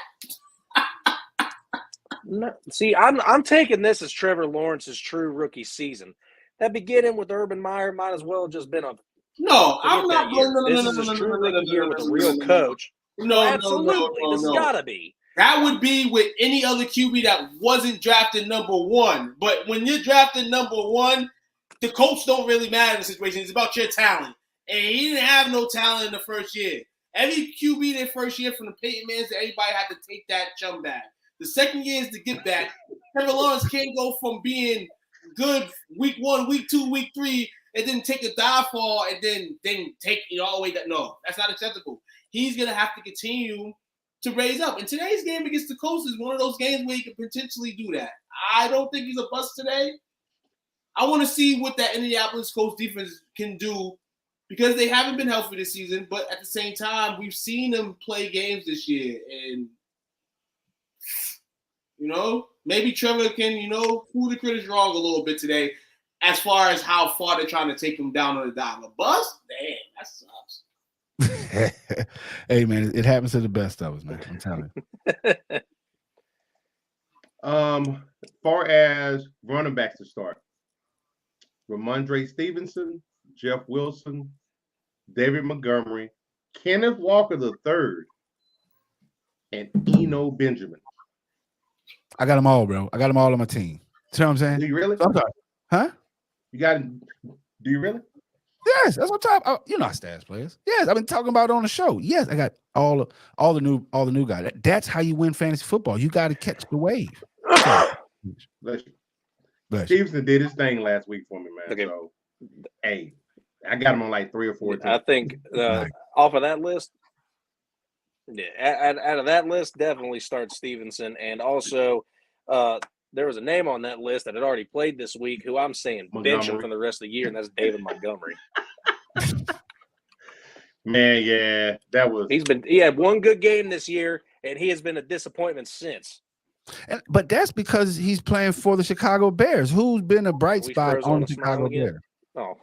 No, see, I'm taking this as Trevor Lawrence's true rookie season. That beginning with Urban Meyer might as well have just been a. No, I'm not going. This is his true rookie year with a real coach. No, absolutely, this has got to be. That would be with any other QB that wasn't drafted number one. But when you're drafted number one, the coach don't really matter in the situation. It's about your talent. And he didn't have no talent in the first year. Every QB their first year from the Peyton Mannings, everybody had to take that chum back. The second year is to get back. Trevor Lawrence can't go from being good week 1, week 2, week 3, and then take a dive fall and then take it all the way. No, that's not acceptable. He's going to have to continue to raise up. And today's game against the Colts is one of those games where he can potentially do that. I don't think he's a bust today. I want to see what that Indianapolis Colts defense can do because they haven't been healthy this season, but at the same time, we've seen them play games this year. And, maybe Trevor can, fool the critics wrong a little bit today as far as how far they're trying to take him down on the dime. A bust? Damn, that sucks. Hey, man, it happens to the best of us, man. I'm telling you. As far as running backs to start, Ramondre Stevenson, Jeff Wilson, David Montgomery, Kenneth Walker III, and Eno Benjamin. I got them all, bro. I got them all on my team. See what I'm saying? Do you really? I'm sorry. Huh? You got it? Do you really? Yes, that's what I'm talking. I stats players. Yes, I've been talking about it on the show. Yes, I got all the new guys. That's how you win fantasy football. You got to catch the wave. Bless you. Stevenson did his thing last week for me, man. Okay. So, hey, I got him on like 3 or 4 teams. I think off of that list, out of that list, definitely start Stevenson. And also, there was a name on that list that had already played this week who I'm saying bench him for the rest of the year, and that's David Montgomery. Man, yeah, that was. He had one good game this year, and he has been a disappointment since. But that's because he's playing for the Chicago Bears, who's been a bright spot on the Chicago Bears. Oh,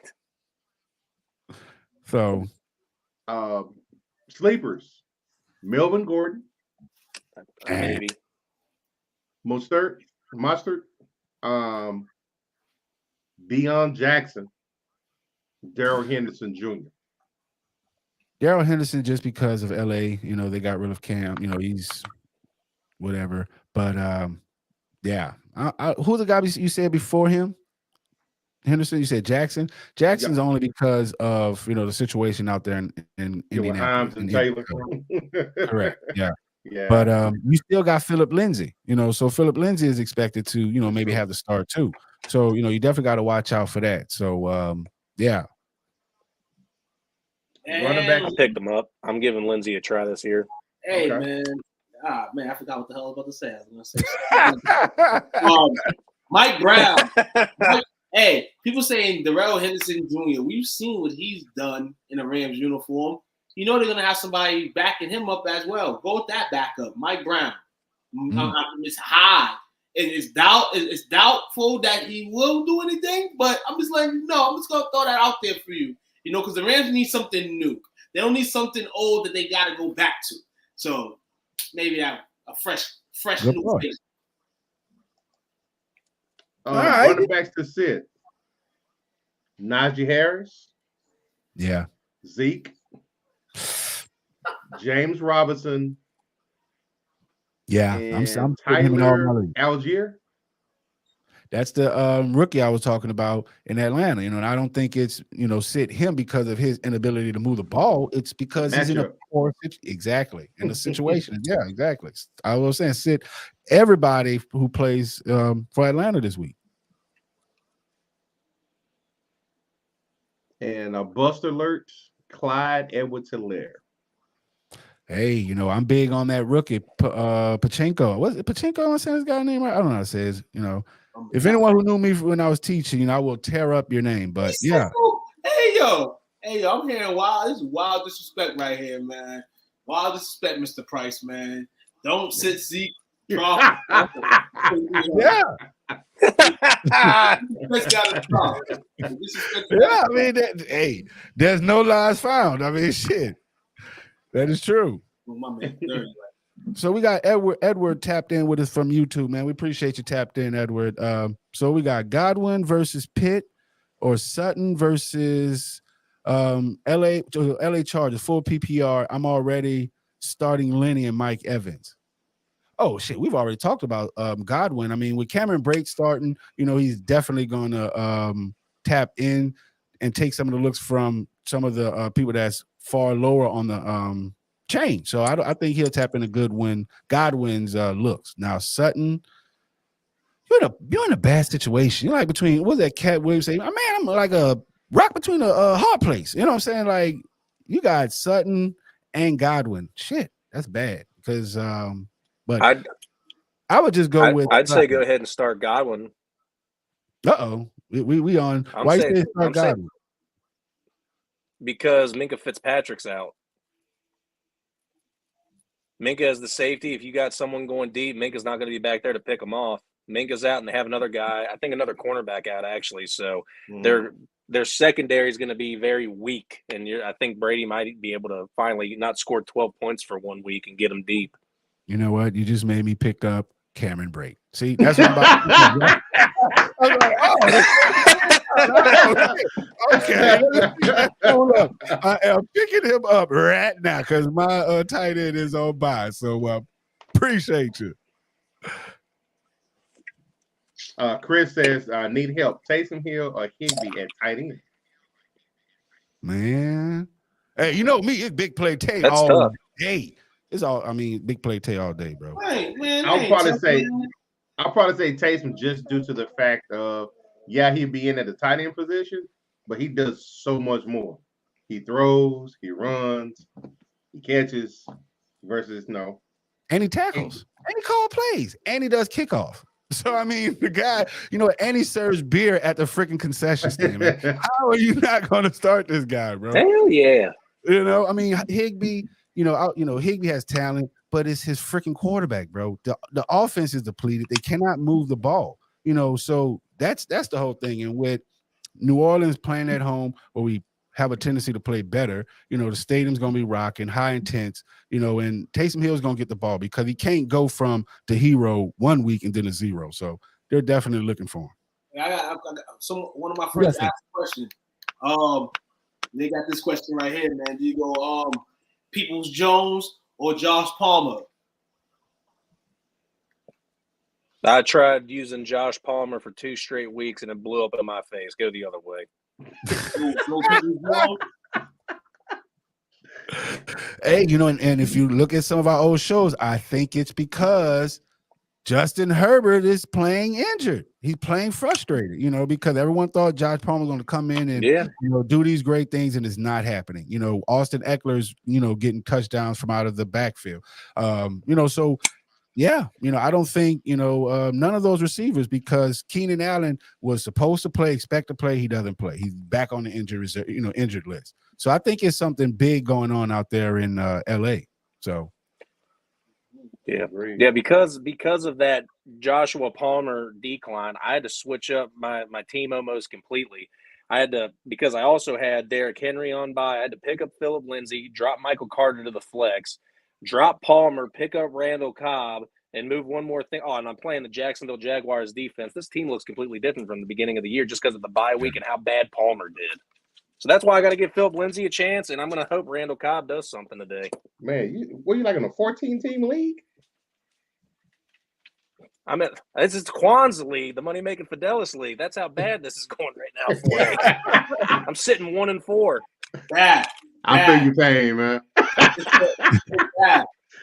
so sleepers: Melvin Gordon, maybe Mustard, Deion Jackson, Darrell Henderson Jr. Darrell Henderson, just because of LA, they got rid of Cam. He's whatever. But yeah, who's the guy you said before him? Henderson. You said Jackson. Jackson's only because of the situation out there in Indianapolis. And Taylor. Correct. Yeah. Yeah. But you still got Philip Lindsay. So Philip Lindsay is expected to maybe have the start too. So you definitely got to watch out for that. So yeah. Running back. I picked him up. I'm giving Lindsay a try this year. Hey, okay. Man, I forgot what the hell I was about to say. I was going to say Mike Brown. Hey, people saying Darrell Henderson Jr., we've seen what he's done in a Rams uniform. You know they're going to have somebody backing him up as well. Go with that backup, Mike Brown. It's high. It's doubtful that he will do anything, but I'm just letting you know. I'm just going to throw that out there for you. You know, because the Rams need something new. They don't need something old that they got to go back to. So maybe a fresh new face. Running backs to sit. Najee Harris. Yeah. Zeke. James Robinson. Yeah. I'm Tyler Algier. That's the rookie I was talking about in Atlanta. You know, and I don't think it's, you know, sit him because of his inability to move the ball. It's because he's in a poor exactly in the situation. Yeah, exactly. I was saying sit everybody who plays for Atlanta this week. And a bust alert, Clyde Edwards-Helaire. Hey, you know, I'm big on that rookie, Pachenko. Was it Pachenko? I'm saying this guy's name right? I don't know how to say it. You know, if anyone who knew me when I was teaching, you know, I will tear up your name. But yeah. Hey yo, I'm hearing wild. This is wild disrespect right here, man. Wild disrespect, Mr. Price, man. Don't sit Zeke. Yeah. Yeah, I mean, hey, there's no lies found. I mean, shit, that is true. So we got Edward tapped in with us from YouTube, man. We appreciate you tapped in, Edward. So we got Godwin versus Pitt or Sutton versus LA Chargers, full PPR. I'm already starting Lenny and Mike Evans. Oh shit, we've already talked about Godwin. I mean, with Cameron Brate starting, you know, he's definitely going to tap in and take some of the looks from some of the people that's far lower on the chain. So I think he'll tap in a good when Godwin's looks. Now Sutton, you're in a bad situation. You're like between what's that Cat Williams say? Man, I'm like a rock between a hard place. You know what I'm saying? Like you got Sutton and Godwin. Shit, that's bad because but I would just go with. I'd say go ahead and start Godwin. We on. Why you say start Godwin? Because Minkah Fitzpatrick's out. Minkah as the safety. If you got someone going deep, Minkah's not going to be back there to pick them off. Minkah's out, and they have another guy. I think another cornerback out actually. So their secondary is going to be very weak, and I think Brady might be able to finally not score 12 points for 1 week and get them deep. You know what? You just made me pick up Cameron Brate. See, that's what I'm about to do. I was like, okay. Hold up. I am picking him up right now because my tight end is on by. So appreciate you. Chris says, need help. Taysom Hill or Higbee at tight end. Man. Hey, you know me, it's big play Tay That's all tough. day. It's all, I mean, big play Tay all day, bro. Hey, man, I'll probably say Taysom just due to the fact of, yeah, he'd be in at the tight end position, but he does so much more. He throws, he runs, he catches versus no. And he tackles, and he calls plays, and he does kickoff. So, I mean, the guy, you know, and he serves beer at the freaking concession stand, man. How are you not going to start this guy, bro? Hell yeah. You know, I mean, Higbee, Higbee has talent, but it's his freaking quarterback, bro. The offense is depleted. They cannot move the ball, you know, so that's the whole thing. And with New Orleans playing at home where we have a tendency to play better, you know, the stadium's going to be rocking, high intense, you know, and Taysom Hill's going to get the ball because he can't go from the hero 1 week and then a zero. So they're definitely looking for him. I got one of my friends asked a question. They got this question right here, man. Do you go Peoples Jones or Josh Palmer? I tried using Josh Palmer for 2 straight weeks and it blew up in my face. Go the other way. Hey, you know, and if you look at some of our old shows, I think it's because Justin Herbert is playing injured. He's playing frustrated, you know, because everyone thought Josh Palmer was going to come in and you know, do these great things, and it's not happening. You know, Austin Eckler's, you know, getting touchdowns from out of the backfield. You know, so Yeah, I don't think none of those receivers, because Keenan Allen was supposed to play, expect to play. He doesn't play. He's back on the injured list. So I think it's something big going on out there in LA. So yeah, because of that Joshua Palmer decline, I had to switch up my team almost completely. Because I also had Derrick Henry on bye. I had to pick up Phillip Lindsay, drop Michael Carter to the flex, drop Palmer, pick up Randall Cobb, and move one more thing. Oh, and I'm playing the Jacksonville Jaguars defense. This team looks completely different from the beginning of the year just because of the bye week and how bad Palmer did. So that's why I got to give Phillip Lindsay a chance, and I'm going to hope Randall Cobb does something today. Man, you like in a 14-team league? This is Quan's league, the Money Making Fidelis league. That's how bad this is going right now for me. I'm sitting 1-4. I feel your pain, man.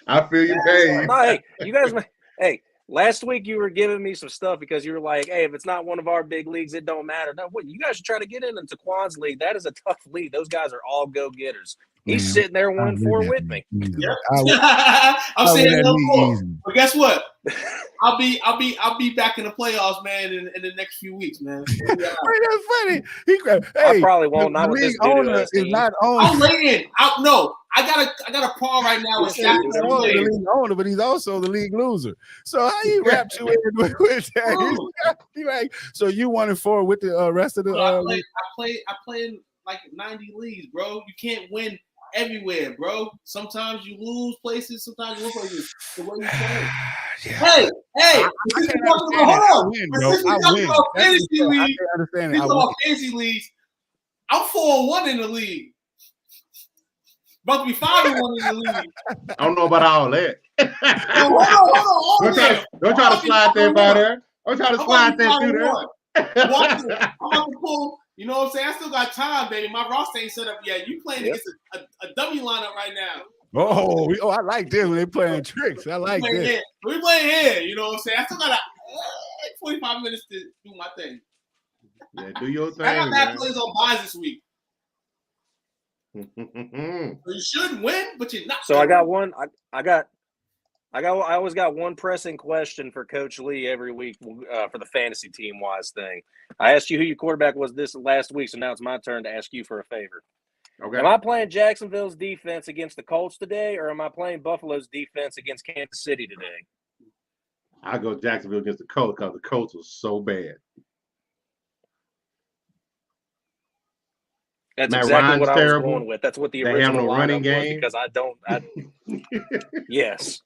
I feel your pain. No, hey, you guys. Hey, last week you were giving me some stuff because you were like, "Hey, if it's not one of our big leagues, it don't matter." No, what you guys should try to get into Quan's league. That is a tough league. Those guys are all go getters. He's sitting there 1-4 with me. Yep. I'm saying 1-4. But guess what? I'll be back in the playoffs, man, in the next few weeks, man. That's funny. I probably won't. Not with this owner is not owner. I'm laying. I got a problem right now with the league owner, but he's also the league loser. So how you wrap you in with that? He like, so you 1-4 with the rest of the. I play in like 90 leagues, bro. You can't win everywhere, bro. Sometimes you lose places. Sometimes you win places. The way you play. Hey, I win, bro. I win. Fantasy league. I understand it. Fantasy leagues. I'm 4-1 in the league. About to be 5-1 in the league. I don't know about all that. Hold on. Don't try to slide that by there. Don't try to slide that through there. I'm about to pull. You know what I'm saying? I still got time, baby. My roster ain't set up yet. You playing against a dummy lineup right now. Oh, I like this when they playing tricks. I like this. We playing here. You know what I'm saying? I still got 45 minutes to do my thing. Yeah, do your thing. I got bad plays on buys this week. So you should win, but you're not. So I got one. I always got one pressing question for Coach Lee every week for the fantasy team wise thing. I asked you who your quarterback was this last week, so now it's my turn to ask you for a favor. Okay. Am I playing Jacksonville's defense against the Colts today, or am I playing Buffalo's defense against Kansas City today? I go Jacksonville against the Colts because the Colts was so bad. That's exactly what I was going with. That's what the original running game was, because yes.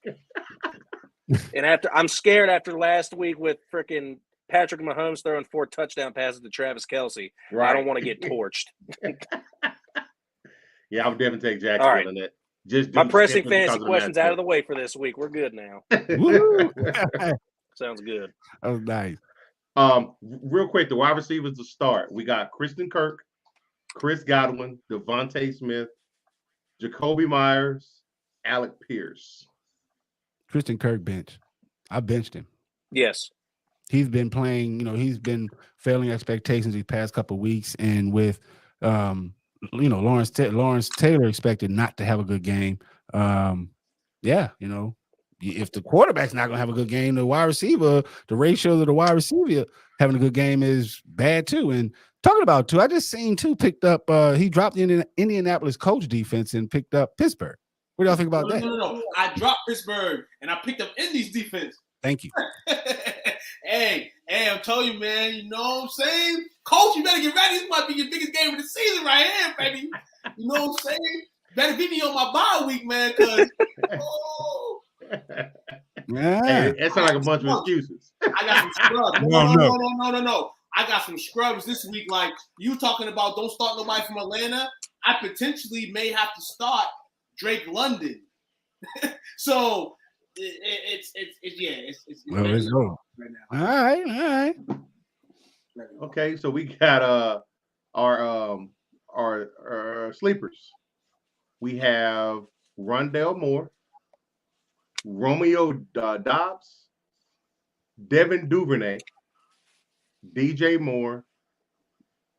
And I'm scared after last week with freaking Patrick Mahomes throwing 4 touchdown passes to Travis Kelce. Right. I don't want to get torched. Yeah, I would definitely take Jacksonville in that. Just my pressing fantasy questions out of the way for this week. We're good now. Sounds good. That was nice. Real quick, the wide receivers to start. We got Christian Kirk, Chris Godwin, Devontae Smith, Jacoby Myers, Alec Pierce. Christian Kirk bench. I benched him. Yes. He's been playing, he's been failing expectations these past couple of weeks. And with, Lawrence Taylor expected not to have a good game. If the quarterback's not going to have a good game, the wide receiver, the ratio of the wide receiver having a good game is bad too. And talking about I just seen picked up, he dropped the Indianapolis coach defense and picked up Pittsburgh. What do y'all think about that? No. I dropped Pittsburgh and I picked up Indy's defense. Thank you. Hey, I'm telling you, man, you know what I'm saying? Coach, you better get ready. This might be your biggest game of the season right here, baby. You know what I'm saying? Better beat me on my bye week, man, because Hey, that sounds like a bunch of excuses. I got some scrubs. No. I got some scrubs this week. Like you talking about don't start nobody from Atlanta. I potentially may have to start Drake London. So it's over right now. All right. Okay, so we got our sleepers. We have Rondale Moore, Romeo Dobbs, Devin Duvernay, DJ Moore,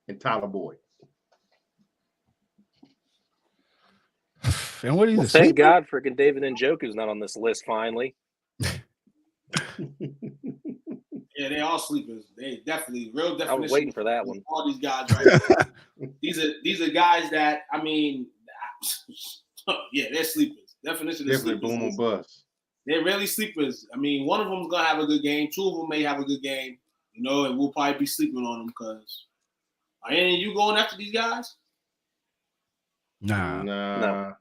and Tyler Boyd. And what do you thank God freaking David Njoku's not on this list finally. they all sleepers. They definitely real definition. I was waiting for that one. All these guys right these are guys that I mean, yeah, they're sleepers. Definition of Definitely sleepers. boom or bust. They're really sleepers. I mean, one of them's gonna have a good game. Two of them may have a good game. You know, and we'll probably be sleeping on them because are any of you going after these guys? Nah.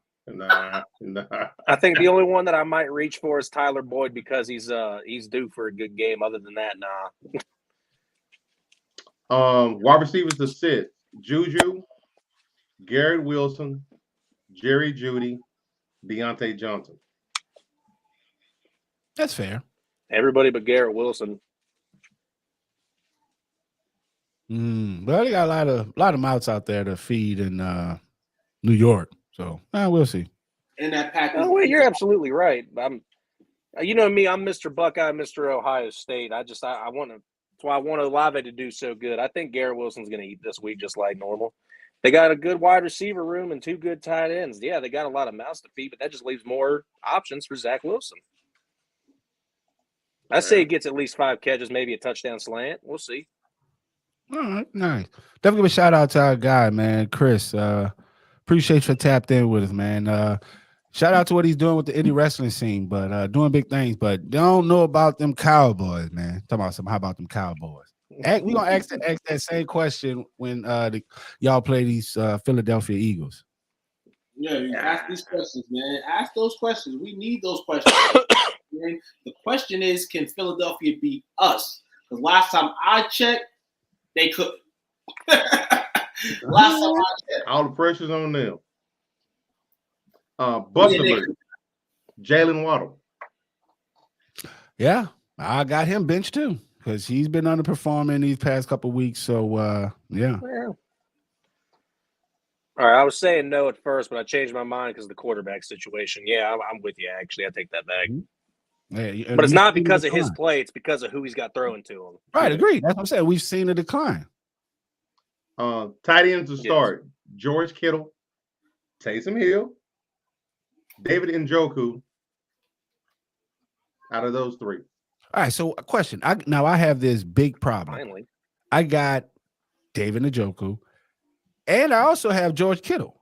I think the only one that I might reach for is Tyler Boyd because he's due for a good game. Other than that, nah. Wide receivers to sit: Juju, Garrett Wilson, Jerry Jeudy, Deontay Johnson. That's fair. Everybody but Garrett Wilson. Well, they got a lot of mouths out there to feed in New York, so we'll see. In that package. Oh, wait, you're absolutely right. You know me, I'm Mr. Buckeye, Mr. Ohio State. I want to. That's why I want Olave to do so good. I think Garrett Wilson's going to eat this week just like normal. They got a good wide receiver room and two good tight ends. Yeah, they got a lot of mouths to feed, but that just leaves more options for Zach Wilson. I say he gets at least 5 catches, maybe a touchdown slant. We'll see. All right, nice. Definitely give a shout out to our guy, man, Chris. Appreciate you for tapped in with us, man. Shout out to what he's doing with the indie wrestling scene, but doing big things. But don't know about them Cowboys, man. Talking about how about them Cowboys? We're gonna ask that same question when y'all play these Philadelphia Eagles. Yeah, you ask these questions, man. Ask those questions. We need those questions. Man. The question is, can Philadelphia beat us? Because last time I checked, they couldn't. Last time I checked. All the pressure's on them. Bust alert. Jalen Waddle. Yeah, I got him benched too because he's been underperforming these past couple of weeks. So, yeah. All right, I was saying no at first, but I changed my mind because of the quarterback situation. Yeah, I'm with you, actually. I take that back. Yeah, but it's not because of his play. It's because of who he's got throwing to him. Right, agreed. That's what I'm saying. We've seen a decline. Tight ends to start. Yes. George Kittle, Taysom Hill, David Njoku. Out of those 3. All right, so a question. I have this big problem. Finally. I got David Njoku, and I also have George Kittle.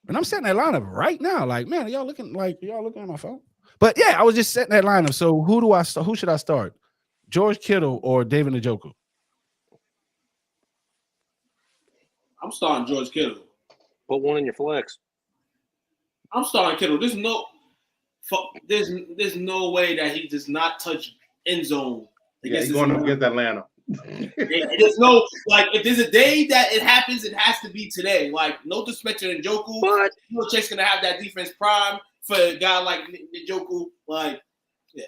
And I'm setting that lineup right now. Like, man, y'all looking at my phone? But yeah, I was just setting that lineup. So who should I start? George Kittle or David Njoku? I'm starting George Kittle. Put one in your flex. I'm starting Kittle. There's no way that he does not touch end zone. Yeah, he's going up against Atlanta. There's no, like, if there's a day that it happens, it has to be today. Like, no disrespect to Njoku, but Belichick's gonna have that defense prime for a guy like Njoku. Like, yeah.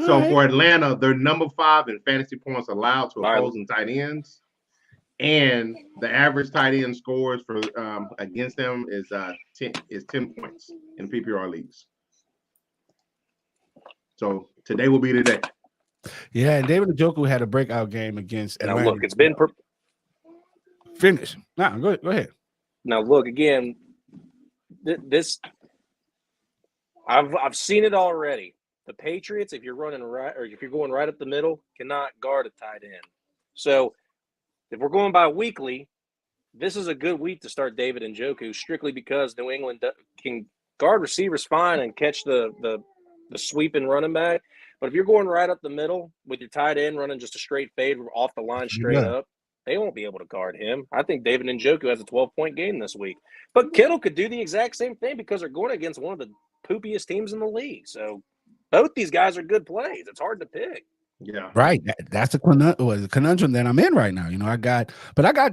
So for Atlanta, they're number 5 in fantasy points allowed to opposing tight ends, and the average tight end scores for against them is 10 points in PPR leagues. So today will be the day. Yeah, and David Njoku had a breakout game against Atlanta. Now look, it's been finish. Nah, go ahead. Now look again. This I've seen it already. The Patriots, if you're running right or if you're going right up the middle, cannot guard a tight end. So if we're going by weekly, this is a good week to start David Njoku strictly because New England can guard receivers fine and catch the sweeping running back. But if you're going right up the middle with your tight end running just a straight fade off the line straight up, they won't be able to guard him. I think David Njoku has a 12-point game this week. But Kittle could do the exact same thing because they're going against one of the poopiest teams in the league. So both these guys are good plays. It's hard to pick. Yeah. Right. That's the conundrum that I'm in right now. I got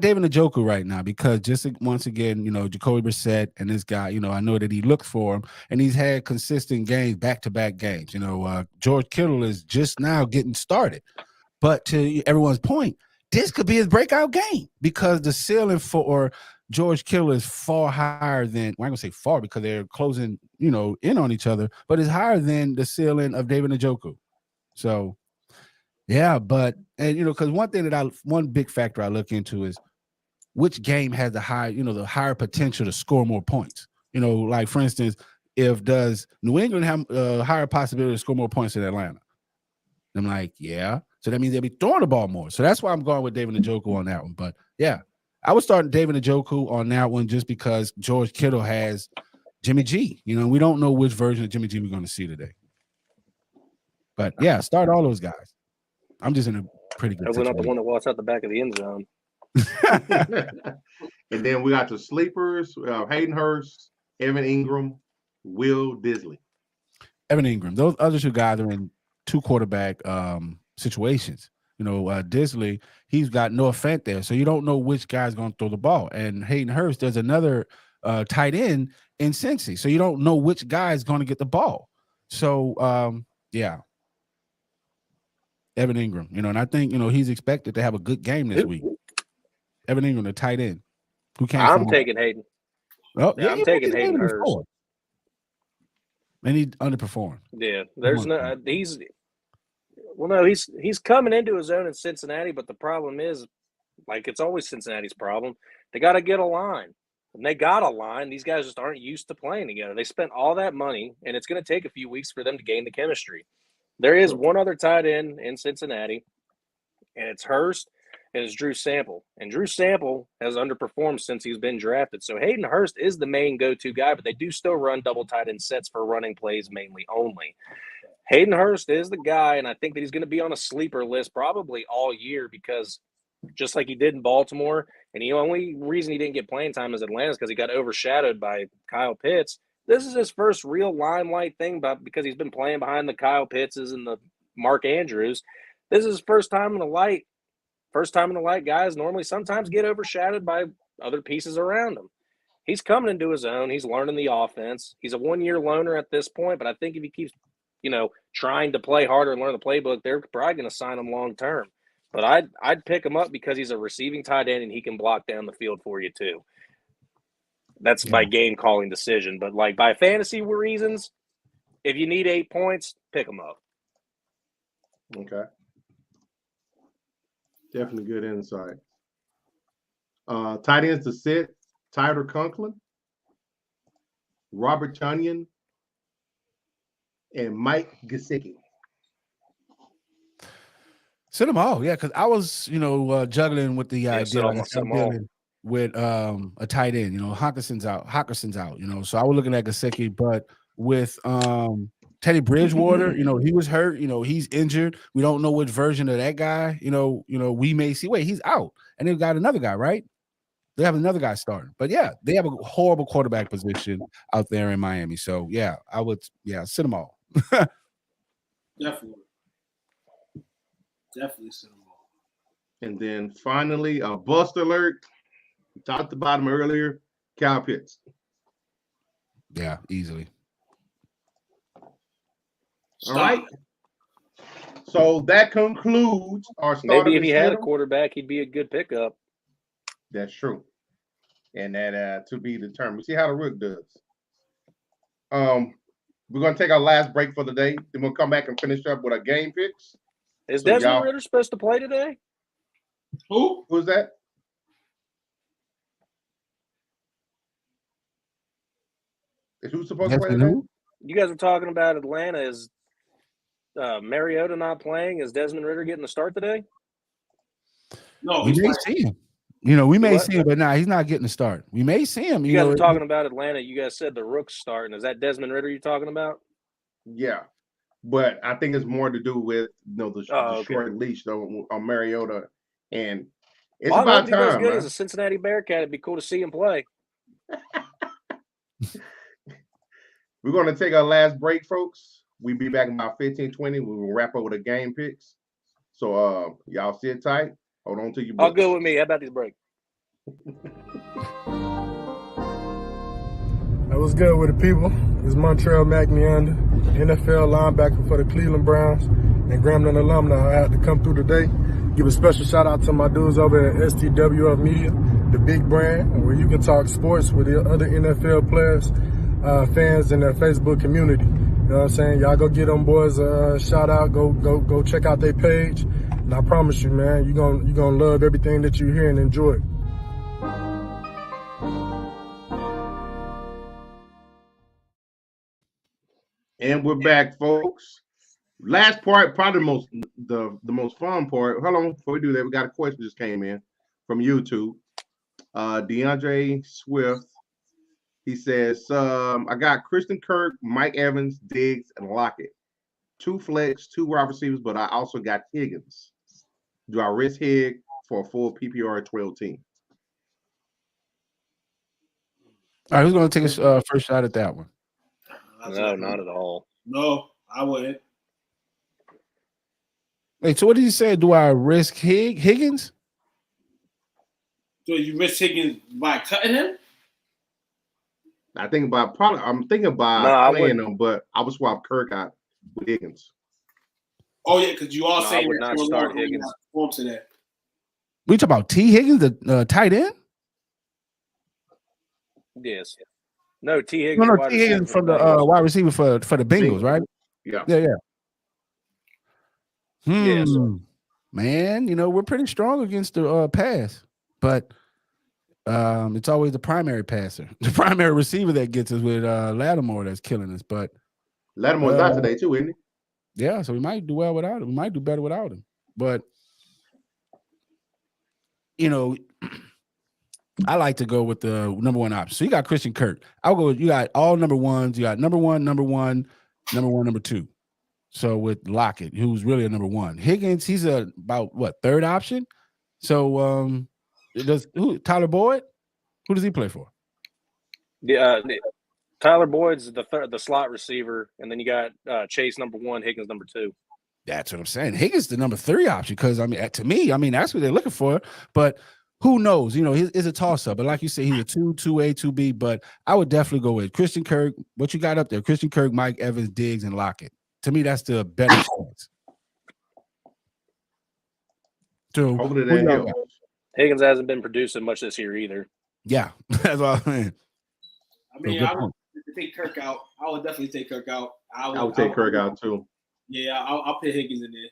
David Njoku right now because just once again, Jacoby Brissett and this guy, I know that he looked for him and he's had consistent games, back-to-back games. George Kittle is just now getting started. But to everyone's point, this could be his breakout game because the ceiling for George Kittle is far higher than, well, I'm going to say far because they're closing, in on each other, but it's higher than the ceiling of David Njoku. So, yeah, but because one big factor I look into is which game has the higher potential to score more points. Like for instance, does New England have a higher possibility to score more points than Atlanta? And I'm like, yeah. So that means they'll be throwing the ball more. So that's why I'm going with David Njoku on that one. But yeah, I was starting David Njoku on that one just because George Kittle has Jimmy G. You know, we don't know which version of Jimmy G we're going to see today. But yeah, start all those guys. I'm just in a pretty good Hopefully situation. not the one that walks out the back of the end zone. And then we got the sleepers, Hayden Hurst, Evan Ingram, Will Disley. Evan Ingram. Those other two guys are in two quarterback situations. You know, Disley, he's got no effect there. So you don't know which guy's going to throw the ball. And Hayden Hurst, there's another tight end in Cincy. So you don't know which guy is going to get the ball. So, yeah. Evan Ingram, you know, and I think, you know, he's expected to have a good game this week. Evan Ingram, the tight end. Who came I'm taking Hayden. Oh, yeah, I'm taking Hayden Hurst. Before. And he underperformed. Yeah, there's no he's coming into his own in Cincinnati, but the problem is, like it's always Cincinnati's problem, they got to get a line. And they got a line. These guys just aren't used to playing together. They spent all that money, and it's going to take a few weeks for them to gain the chemistry. There is one other tight end in Cincinnati, and it's Hurst, and it's Drew Sample. And Drew Sample has underperformed since he's been drafted. So Hayden Hurst is the main go-to guy, but they do still run double tight end sets for running plays mainly only. Hayden Hurst is the guy, and I think that he's going to be on a sleeper list probably all year because just like he did in Baltimore, and the only reason he didn't get playing time as Atlanta is because he got overshadowed by Kyle Pitts. This is his first real limelight thing because he's been playing behind the Kyle Pittses and the Mark Andrews. This is his first time in the light. First time in the light, guys normally sometimes get overshadowed by other pieces around him. He's coming into his own. He's learning the offense. He's a one-year loaner at this point, but I think if he keeps, trying to play harder and learn the playbook, they're probably going to sign him long-term. But I'd pick him up because he's a receiving tight end and he can block down the field for you too. That's my game calling decision. But like by fantasy reasons, if you need 8 points, pick him up. Okay. Definitely good insight. Tight ends to sit, Tyler Conklin, Robert Tonyan, and Mike Gesicki. Sit them all, yeah, because I was, juggling with the idea with a tight end. Hawkinson's out, so I was looking at Gesicki, but with Teddy Bridgewater, he was hurt, he's injured. We don't know which version of that guy, we may see. Wait, he's out, and they've got another guy, right? They have another guy starting, but yeah, they have a horrible quarterback position out there in Miami. So yeah, I would, sit them all. Definitely sit them all. And then finally, a bust alert. We talked about him earlier. Kyle Pitts. Yeah, easily. All right. So that concludes our start. Maybe if he had a quarterback, he'd be a good pickup. That's true. And that to be determined. See how the Rook does. We're going to take our last break for the day. Then we'll come back and finish up with our game picks. Is Desmond Ridder supposed to play today? Who's that? Is who supposed to play today? You guys were talking about Atlanta. Is Mariota not playing? Is Desmond Ridder getting the start today? No, we may see him. We may see him, but he's not getting the start. We may see him. You guys were talking about Atlanta. You guys said the Rook's starting. Is that Desmond Ridder you're talking about? Yeah, but I think it's more to do with the short leash on Mariota, and it's about time. As good as a Cincinnati Bearcat, it'd be cool to see him play. We're going to take our last break, folks. We'll be back in about 15-20. We will wrap up with the game picks. So y'all sit tight. Hold on to your books. I'll go with me. How about this break? That was good with the people. It's Montreal McNeander, NFL linebacker for the Cleveland Browns and Grambling alumni. I had to come through today. Give a special shout out to my dudes over at STWF Media, the big brand, where you can talk sports with the other NFL players, fans in their Facebook community. You know what I'm saying? Y'all go get them boys a shout out. Go check out their page. And I promise you, man, you're gonna love everything that you hear and enjoy it. And we're back, folks. Last part, probably the most fun part. Hold on, before we do that, we got a question just came in from YouTube. DeAndre Swift. He says, I got Christian Kirk, Mike Evans, Diggs, and Lockett. 2 flex, 2 wide receivers, but I also got Higgins. Do I risk Hig for a full PPR 12 team? All right, who's going to take his first shot at that one? No, not at all. No, I wouldn't. Wait, so what did you say? Do I risk Higgins? So you risk Higgins by cutting him? I'm thinking about playing him, but I would swap Kirk out with Higgins. Oh yeah, because you all No, saying I would that not start Higgins. Form today. We talk about T. Higgins, the tight end? Yes. No, T. Higgins. No, T. Higgins from the wide receiver for the Bengals, right? Yeah. Yes. Man, we're pretty strong against the pass, but it's always the primary passer, the primary receiver that gets us with Lattimore that's killing us. But Lattimore's out today too, isn't he? Yeah, so we might do well without him. We might do better without him. But I like to go with the number one option. So you got Christian Kirk. I'll go with, you got all number ones. You got number one, number two. So with Lockett, who's really a number one. Higgins, he's about third option. So Tyler Boyd? Who does he play for? Yeah, Tyler Boyd's the slot receiver, and then you got Chase number one, Higgins number two. That's what I'm saying. Higgins the number 3 option because to me, that's what they're looking for. But who knows? It's a toss-up. But like you said, he's a 2A, 2B. But I would definitely go with Christian Kirk. What you got up there? Christian Kirk, Mike Evans, Diggs, and Lockett. To me, that's the better choice. So hopefully that helps. Higgins hasn't been producing much this year either. Yeah, that's all I'm saying. I would take Kirk out. I would definitely take Kirk out. I would take Kirk out too. Yeah, I'll put Higgins in there.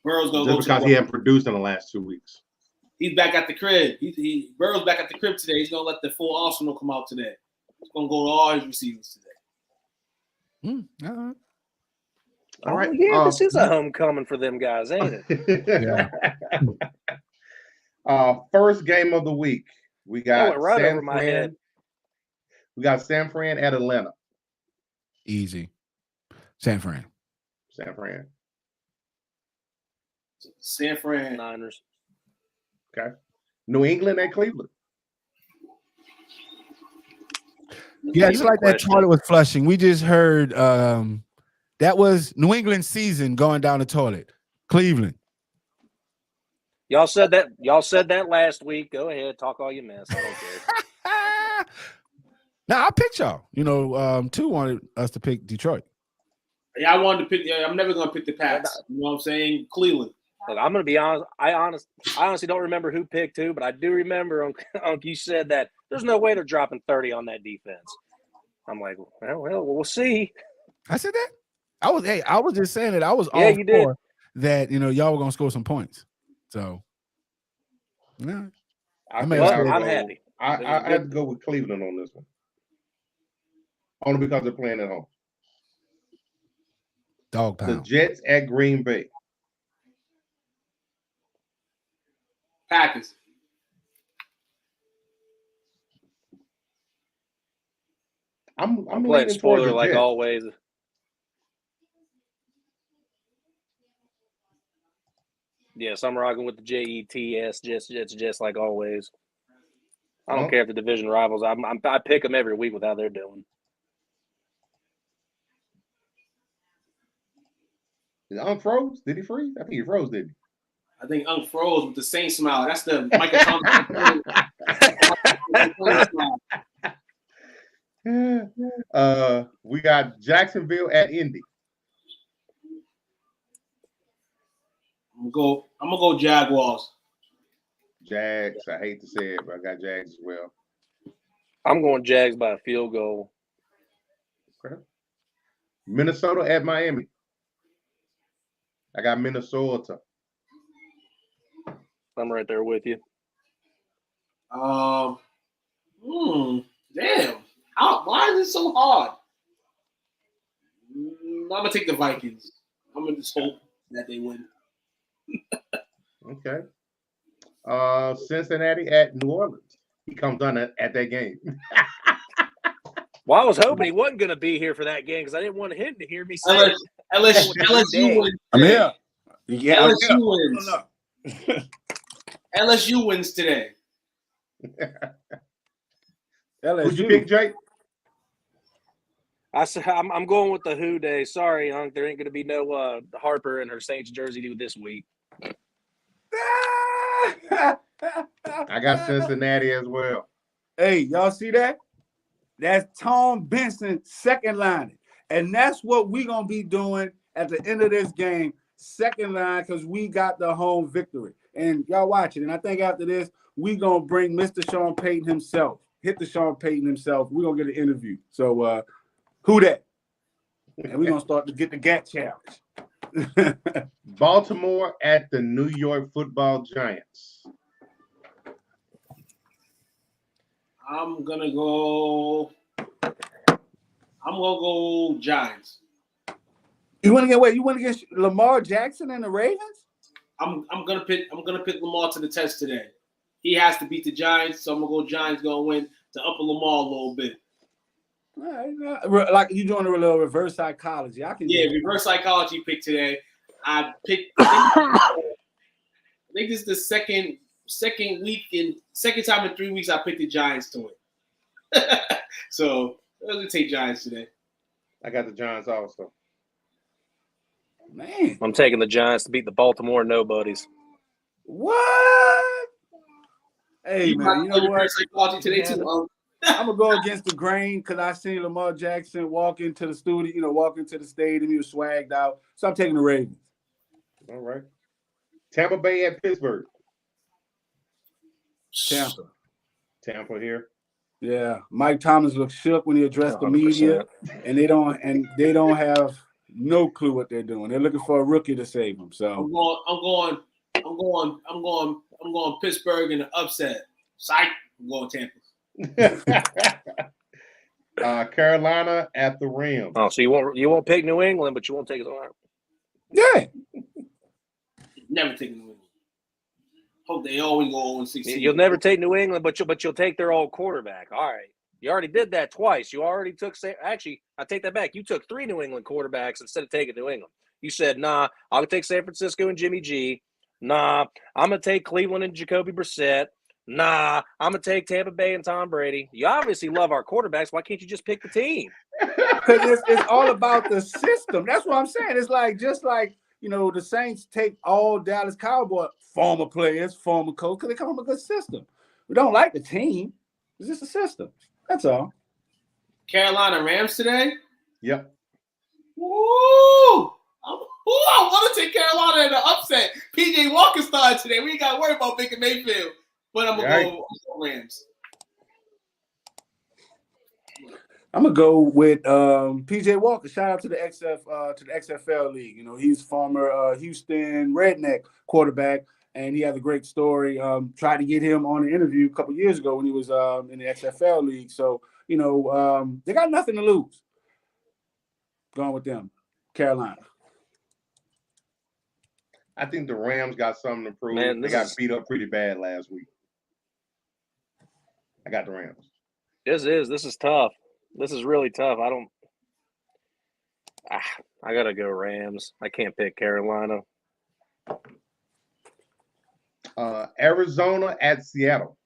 Burrow's gonna just because he hasn't produced in the last 2 weeks. He's back at the crib. Burrow's back at the crib today. He's gonna let the full arsenal come out today. He's gonna go to all his receivers today. All right. Yeah, this is a homecoming for them guys, ain't it? Yeah. First game of the week. We got right San over my Fran. head. We got San Fran at Atlanta. Easy. San Fran. San Fran. Niners. Okay. New England at Cleveland. Yeah, just like that toilet was flushing. We just heard that was New England season going down the toilet. Cleveland. Y'all said that last week. Go ahead, talk all you mess. I don't care. Now I picked y'all. 2 wanted us to pick Detroit. Yeah, I wanted to pick. I'm never gonna pick the Pats. You know what I'm saying? Cleveland. Look, I'm gonna be honest. I honestly don't remember who picked who, but I do remember you said that there's no way they're dropping 30 on that defense. I'm like, well, we'll see. I said that. I was just saying that I was all you did. for that. Y'all were gonna score some points. So, yeah, I'm happy. I had to go with Cleveland on this one, only because they're playing at home. Dog pound. The Jets at Green Bay. Packers. I'm playing spoiler like always. Yes, I'm rocking with the Jets, just like always. I don't care if the division rivals. I pick them every week with how they're doing. Is Unc froze? Did he freeze? I think he froze, didn't he? I think Unc froze with the same smile. That's the Michael Thompson. We got Jacksonville at Indy. I'm gonna go Jaguars. Jags. I hate to say it, but I got Jags as well. I'm going Jags by a field goal. Okay. Minnesota at Miami. I got Minnesota. I'm right there with you. Damn. Why is it so hard? gonna take the Vikings. I'm gonna just hope that they win. Okay. Cincinnati at New Orleans. He comes on at that game. Well, I was hoping he wasn't going to be here for that game because I didn't want him to hear me say it. LSU wins. I'm here. Yeah, LSU wins. LSU wins today. Who'd you pick, Jake? I said I'm going with the Who Day. Sorry, Hunk. There ain't going to be no Harper in her Saints jersey this week. I got Cincinnati as well. Hey, y'all see that? That's Tom Benson second line. And that's what we're going to be doing at the end of this game. Second line, because we got the home victory. And y'all watch it. And I think after this, we're going to bring Mr. Sean Payton himself. Hit the Sean Payton himself. We're going to get an interview. So, who that? And we're going to start to get the GAT challenge. Baltimore at the New York Football Giants. I'm gonna go Giants. You want to get Lamar Jackson and the Ravens? I'm gonna pick Lamar to the test today. He has to beat the Giants, so I'm gonna go Giants gonna win to up Lamar a little bit. All right, like you doing a little reverse psychology. Reverse psychology pick today. I think this is the second time in 3 weeks I picked the Giants to win. So I'm gonna take Giants today. I got the Giants also. Man, I'm taking the Giants to beat the Baltimore Nobodies. What? Hey, man, you know what? Psychology today too. I'm gonna go against the grain because I seen Lamar Jackson walk into the studio, walk into the stadium. He was swagged out. So I'm taking the Ravens. All right. Tampa Bay at Pittsburgh. Tampa here. Yeah, Mike Thomas looked shook when he addressed 100%. The media, and they don't have no clue what they're doing. They're looking for a rookie to save them. So I'm going Pittsburgh in the upset. Psych. I'm going Tampa. Carolina at the Rams. Oh, so you won't pick New England, but you won't take it on. Yeah. Never take New England. Hope they always go 0-16. You'll never take New England, but you'll take their old quarterback. All right. You already did that twice. You already took – actually, I take that back. You took 3 New England quarterbacks instead of taking New England. You said, nah, I'll take San Francisco and Jimmy G. Nah, I'm going to take Cleveland and Jacoby Brissett. Nah, I'm going to take Tampa Bay and Tom Brady. You obviously love our quarterbacks. Why can't you just pick the team? Because it's all about the system. That's what I'm saying. It's like just like – the Saints take all Dallas Cowboy former players, former coach, because they come from a good system. We don't like the team. It's just a system. That's all. Carolina Rams today? Yep. Woo! I want to take Carolina in the upset. PJ Walker started today. We ain't got to worry about Baker Mayfield. But I'm going to go Rams. I'm gonna go with PJ Walker. Shout out to the XFL league. He's former Houston Redneck quarterback, and he has a great story. Tried to get him on an interview a couple years ago when he was in the XFL league. So they got nothing to lose. Going with them, Carolina. I think the Rams got something to prove. Man, they got beat up pretty bad last week. I got the Rams. This is tough. This is really tough. I got to go Rams. I can't pick Carolina. Arizona at Seattle.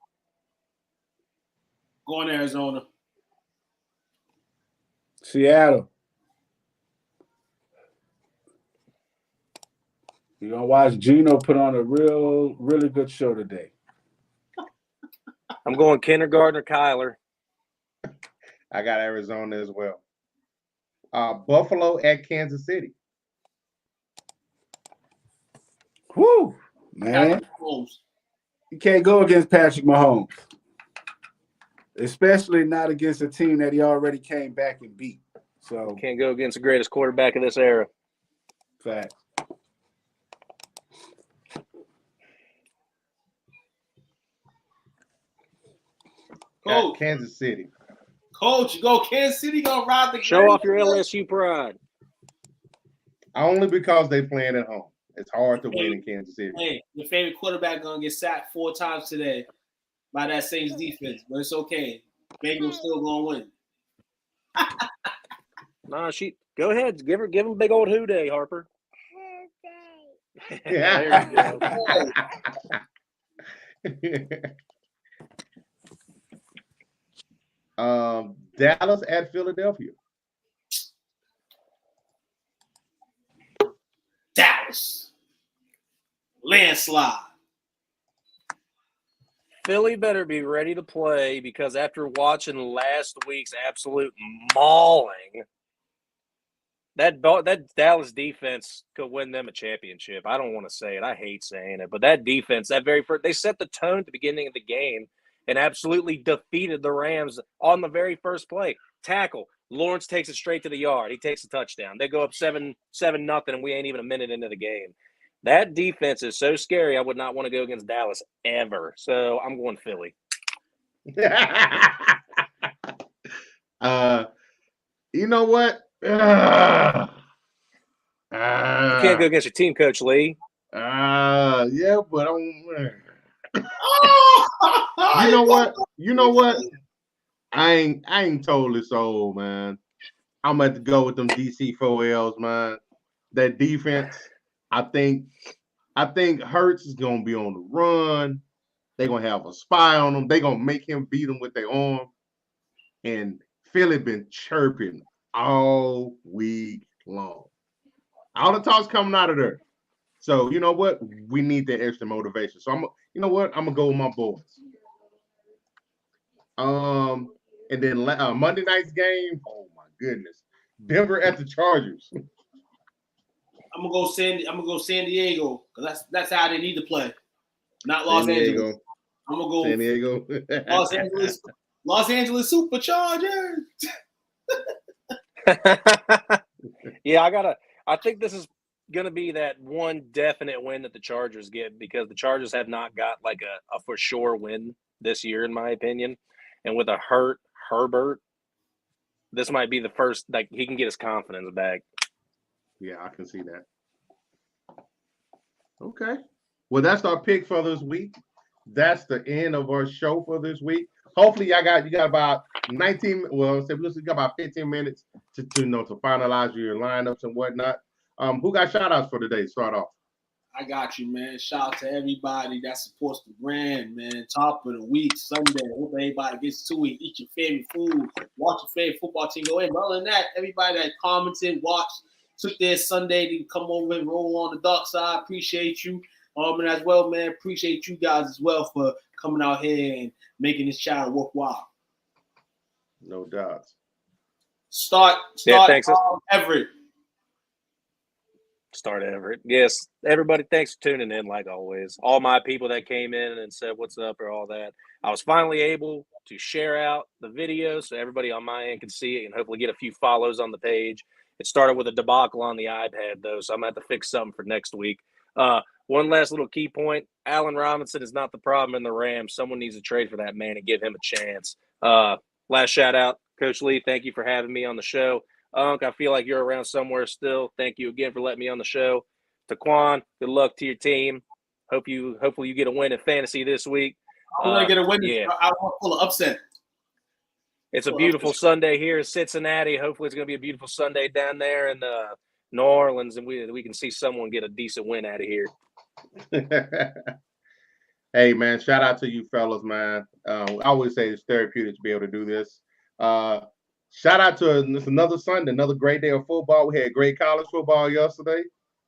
Going to Arizona. Seattle. You're going to watch Gino put on a really good show today. I'm going kindergartner Kyler. I got Arizona as well. Buffalo at Kansas City. Whew, man. You can't go against Patrick Mahomes. Especially not against a team that he already came back and beat. So can't go against the greatest quarterback of this era. Fact. Got Kansas City. Coach, you go Kansas City, gonna ride the show off your LSU pride. Only because they playing at home. It's hard to win in Kansas City. Hey, your favorite quarterback gonna get sacked 4 times today by that Saints defense, but it's okay. Bengals still gonna win. Nah, go ahead, give him a big old who day, Harper. Yeah. Dallas at Philadelphia. Dallas. Landslide. Philly better be ready to play because after watching last week's absolute mauling, that Dallas defense could win them a championship. I don't want to say it. I hate saying it. But that defense, they set the tone at the beginning of the game and absolutely defeated the Rams on the very first play. Tackle. Lawrence takes it straight to the yard. He takes a touchdown. They go up 7-0, and we ain't even a minute into the game. That defense is so scary. I would not want to go against Dallas ever. So I'm going Philly. You know what? You can't go against your team, Coach Lee. Yeah, but you know what? You know what? I ain't totally sold, man. I'm gonna have to go with them DC 4Ls, man. That defense, I think Hurts is gonna be on the run. They're gonna have a spy on him. They're gonna make him beat him with their arm. And Philly been chirping all week long. All the talk's coming out of there. So you know what? We need that extra motivation. So you know what? I'm gonna go with my boys. And then Monday night's game. Oh my goodness, Denver at the Chargers. I'm gonna go San Diego because that's how they need to play. Not Los Angeles. I'm gonna go San Diego. Los Angeles Superchargers. Yeah, I think this is gonna be that one definite win that the Chargers get because the Chargers have not got like a for sure win this year, in my opinion. And with a hurt Herbert, this might be the first like he can get his confidence back. Yeah, I can see that. Okay. Well, that's our pick for this week. That's the end of our show for this week. Hopefully, you got about 19. Well, you got about 15 minutes to finalize your lineups and whatnot. Who got shout outs for today? Start off. I got you, man. Shout out to everybody that supports the brand, man. Top of the week, Sunday. I hope everybody gets to it. Eat your favorite food. Watch your favorite football team go in. Other than that, everybody that commented, watched, took their Sunday to come over and roll on the dark side. Appreciate you. And as well, man, appreciate you guys as well for coming out here and making this channel worthwhile. No doubt. Start thanks. Everett. Start Everett. Yes, everybody, thanks for tuning in like always. All my people that came in and said what's up or all that. I was finally able to share out the video so everybody on my end can see it and hopefully get a few follows on the page. It started with a debacle on the iPad, though, so I'm going to have to fix something for next week. One last little key point. Allen Robinson is not the problem in the Rams. Someone needs to trade for that man and give him a chance. Last shout out, Coach Lee, thank you for having me on the show. Unc, I feel like you're around somewhere still. Thank you again for letting me on the show. Taquan, good luck to your team. Hopefully you get a win in fantasy this week. I'm going to get a win. Yeah. I want full of upset. It's a beautiful Sunday here in Cincinnati. Hopefully it's going to be a beautiful Sunday down there in New Orleans, and we can see someone get a decent win out of here. Hey, man, shout out to you fellas, man. I always say it's therapeutic to be able to do this. Shout out to another Sunday, another great day of football. We had great college football yesterday.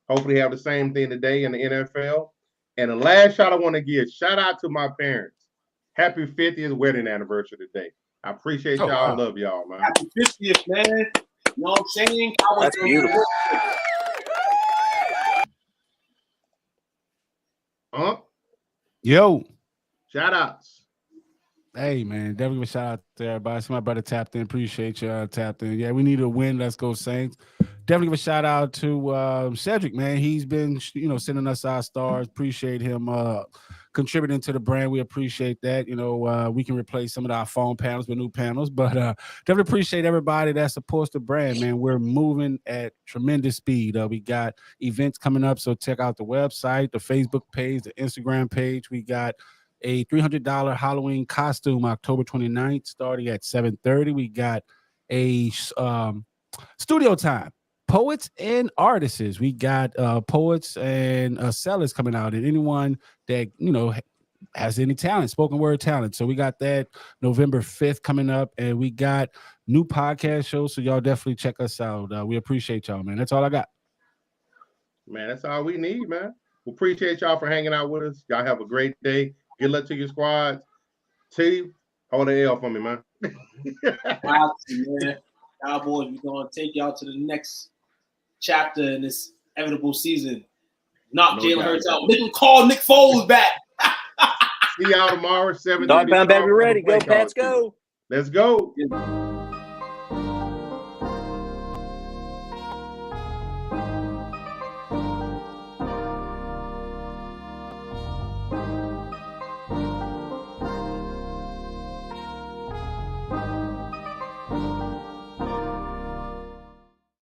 Hopefully have the same thing today in the NFL. And the last shout I want to give, shout out to my parents. Happy 50th wedding anniversary today. I appreciate y'all. Wow. Love y'all, man. Happy 50th, man. You know what I'm saying? That's beautiful. Yo. Shout outs. Hey, man, definitely a shout out to everybody. See my brother tapped in. Appreciate you tapped in. Yeah, we need a win. Let's go Saints. definitely give a shout out to Cedric, man. He's been, sending us our stars. Appreciate him contributing to the brand. We appreciate that. We can replace some of our phone panels with new panels, but definitely appreciate everybody that supports the brand, man. We're moving at tremendous speed. We got events coming up, so check out the website, the Facebook page, the Instagram page. We got a $300 Halloween costume October 29th starting at 7:30. We got a studio time. Poets and artists. We got poets and sellers coming out, and anyone that has any talent, spoken word talent. So we got that November 5th coming up, and we got new podcast shows. So y'all definitely check us out. We appreciate y'all, man. That's all I got. Man, that's all we need, man. We appreciate y'all for hanging out with us. Y'all have a great day. Good luck to your squads. T, hold the L for me, man. Man. Cowboys, we're going to take y'all to the next chapter in this inevitable season. Knock Jalen Hurts out. Make him call Nick Foles back. See y'all tomorrow, 7:30. Dogbound baby ready. Go, Pats, go. Let's go.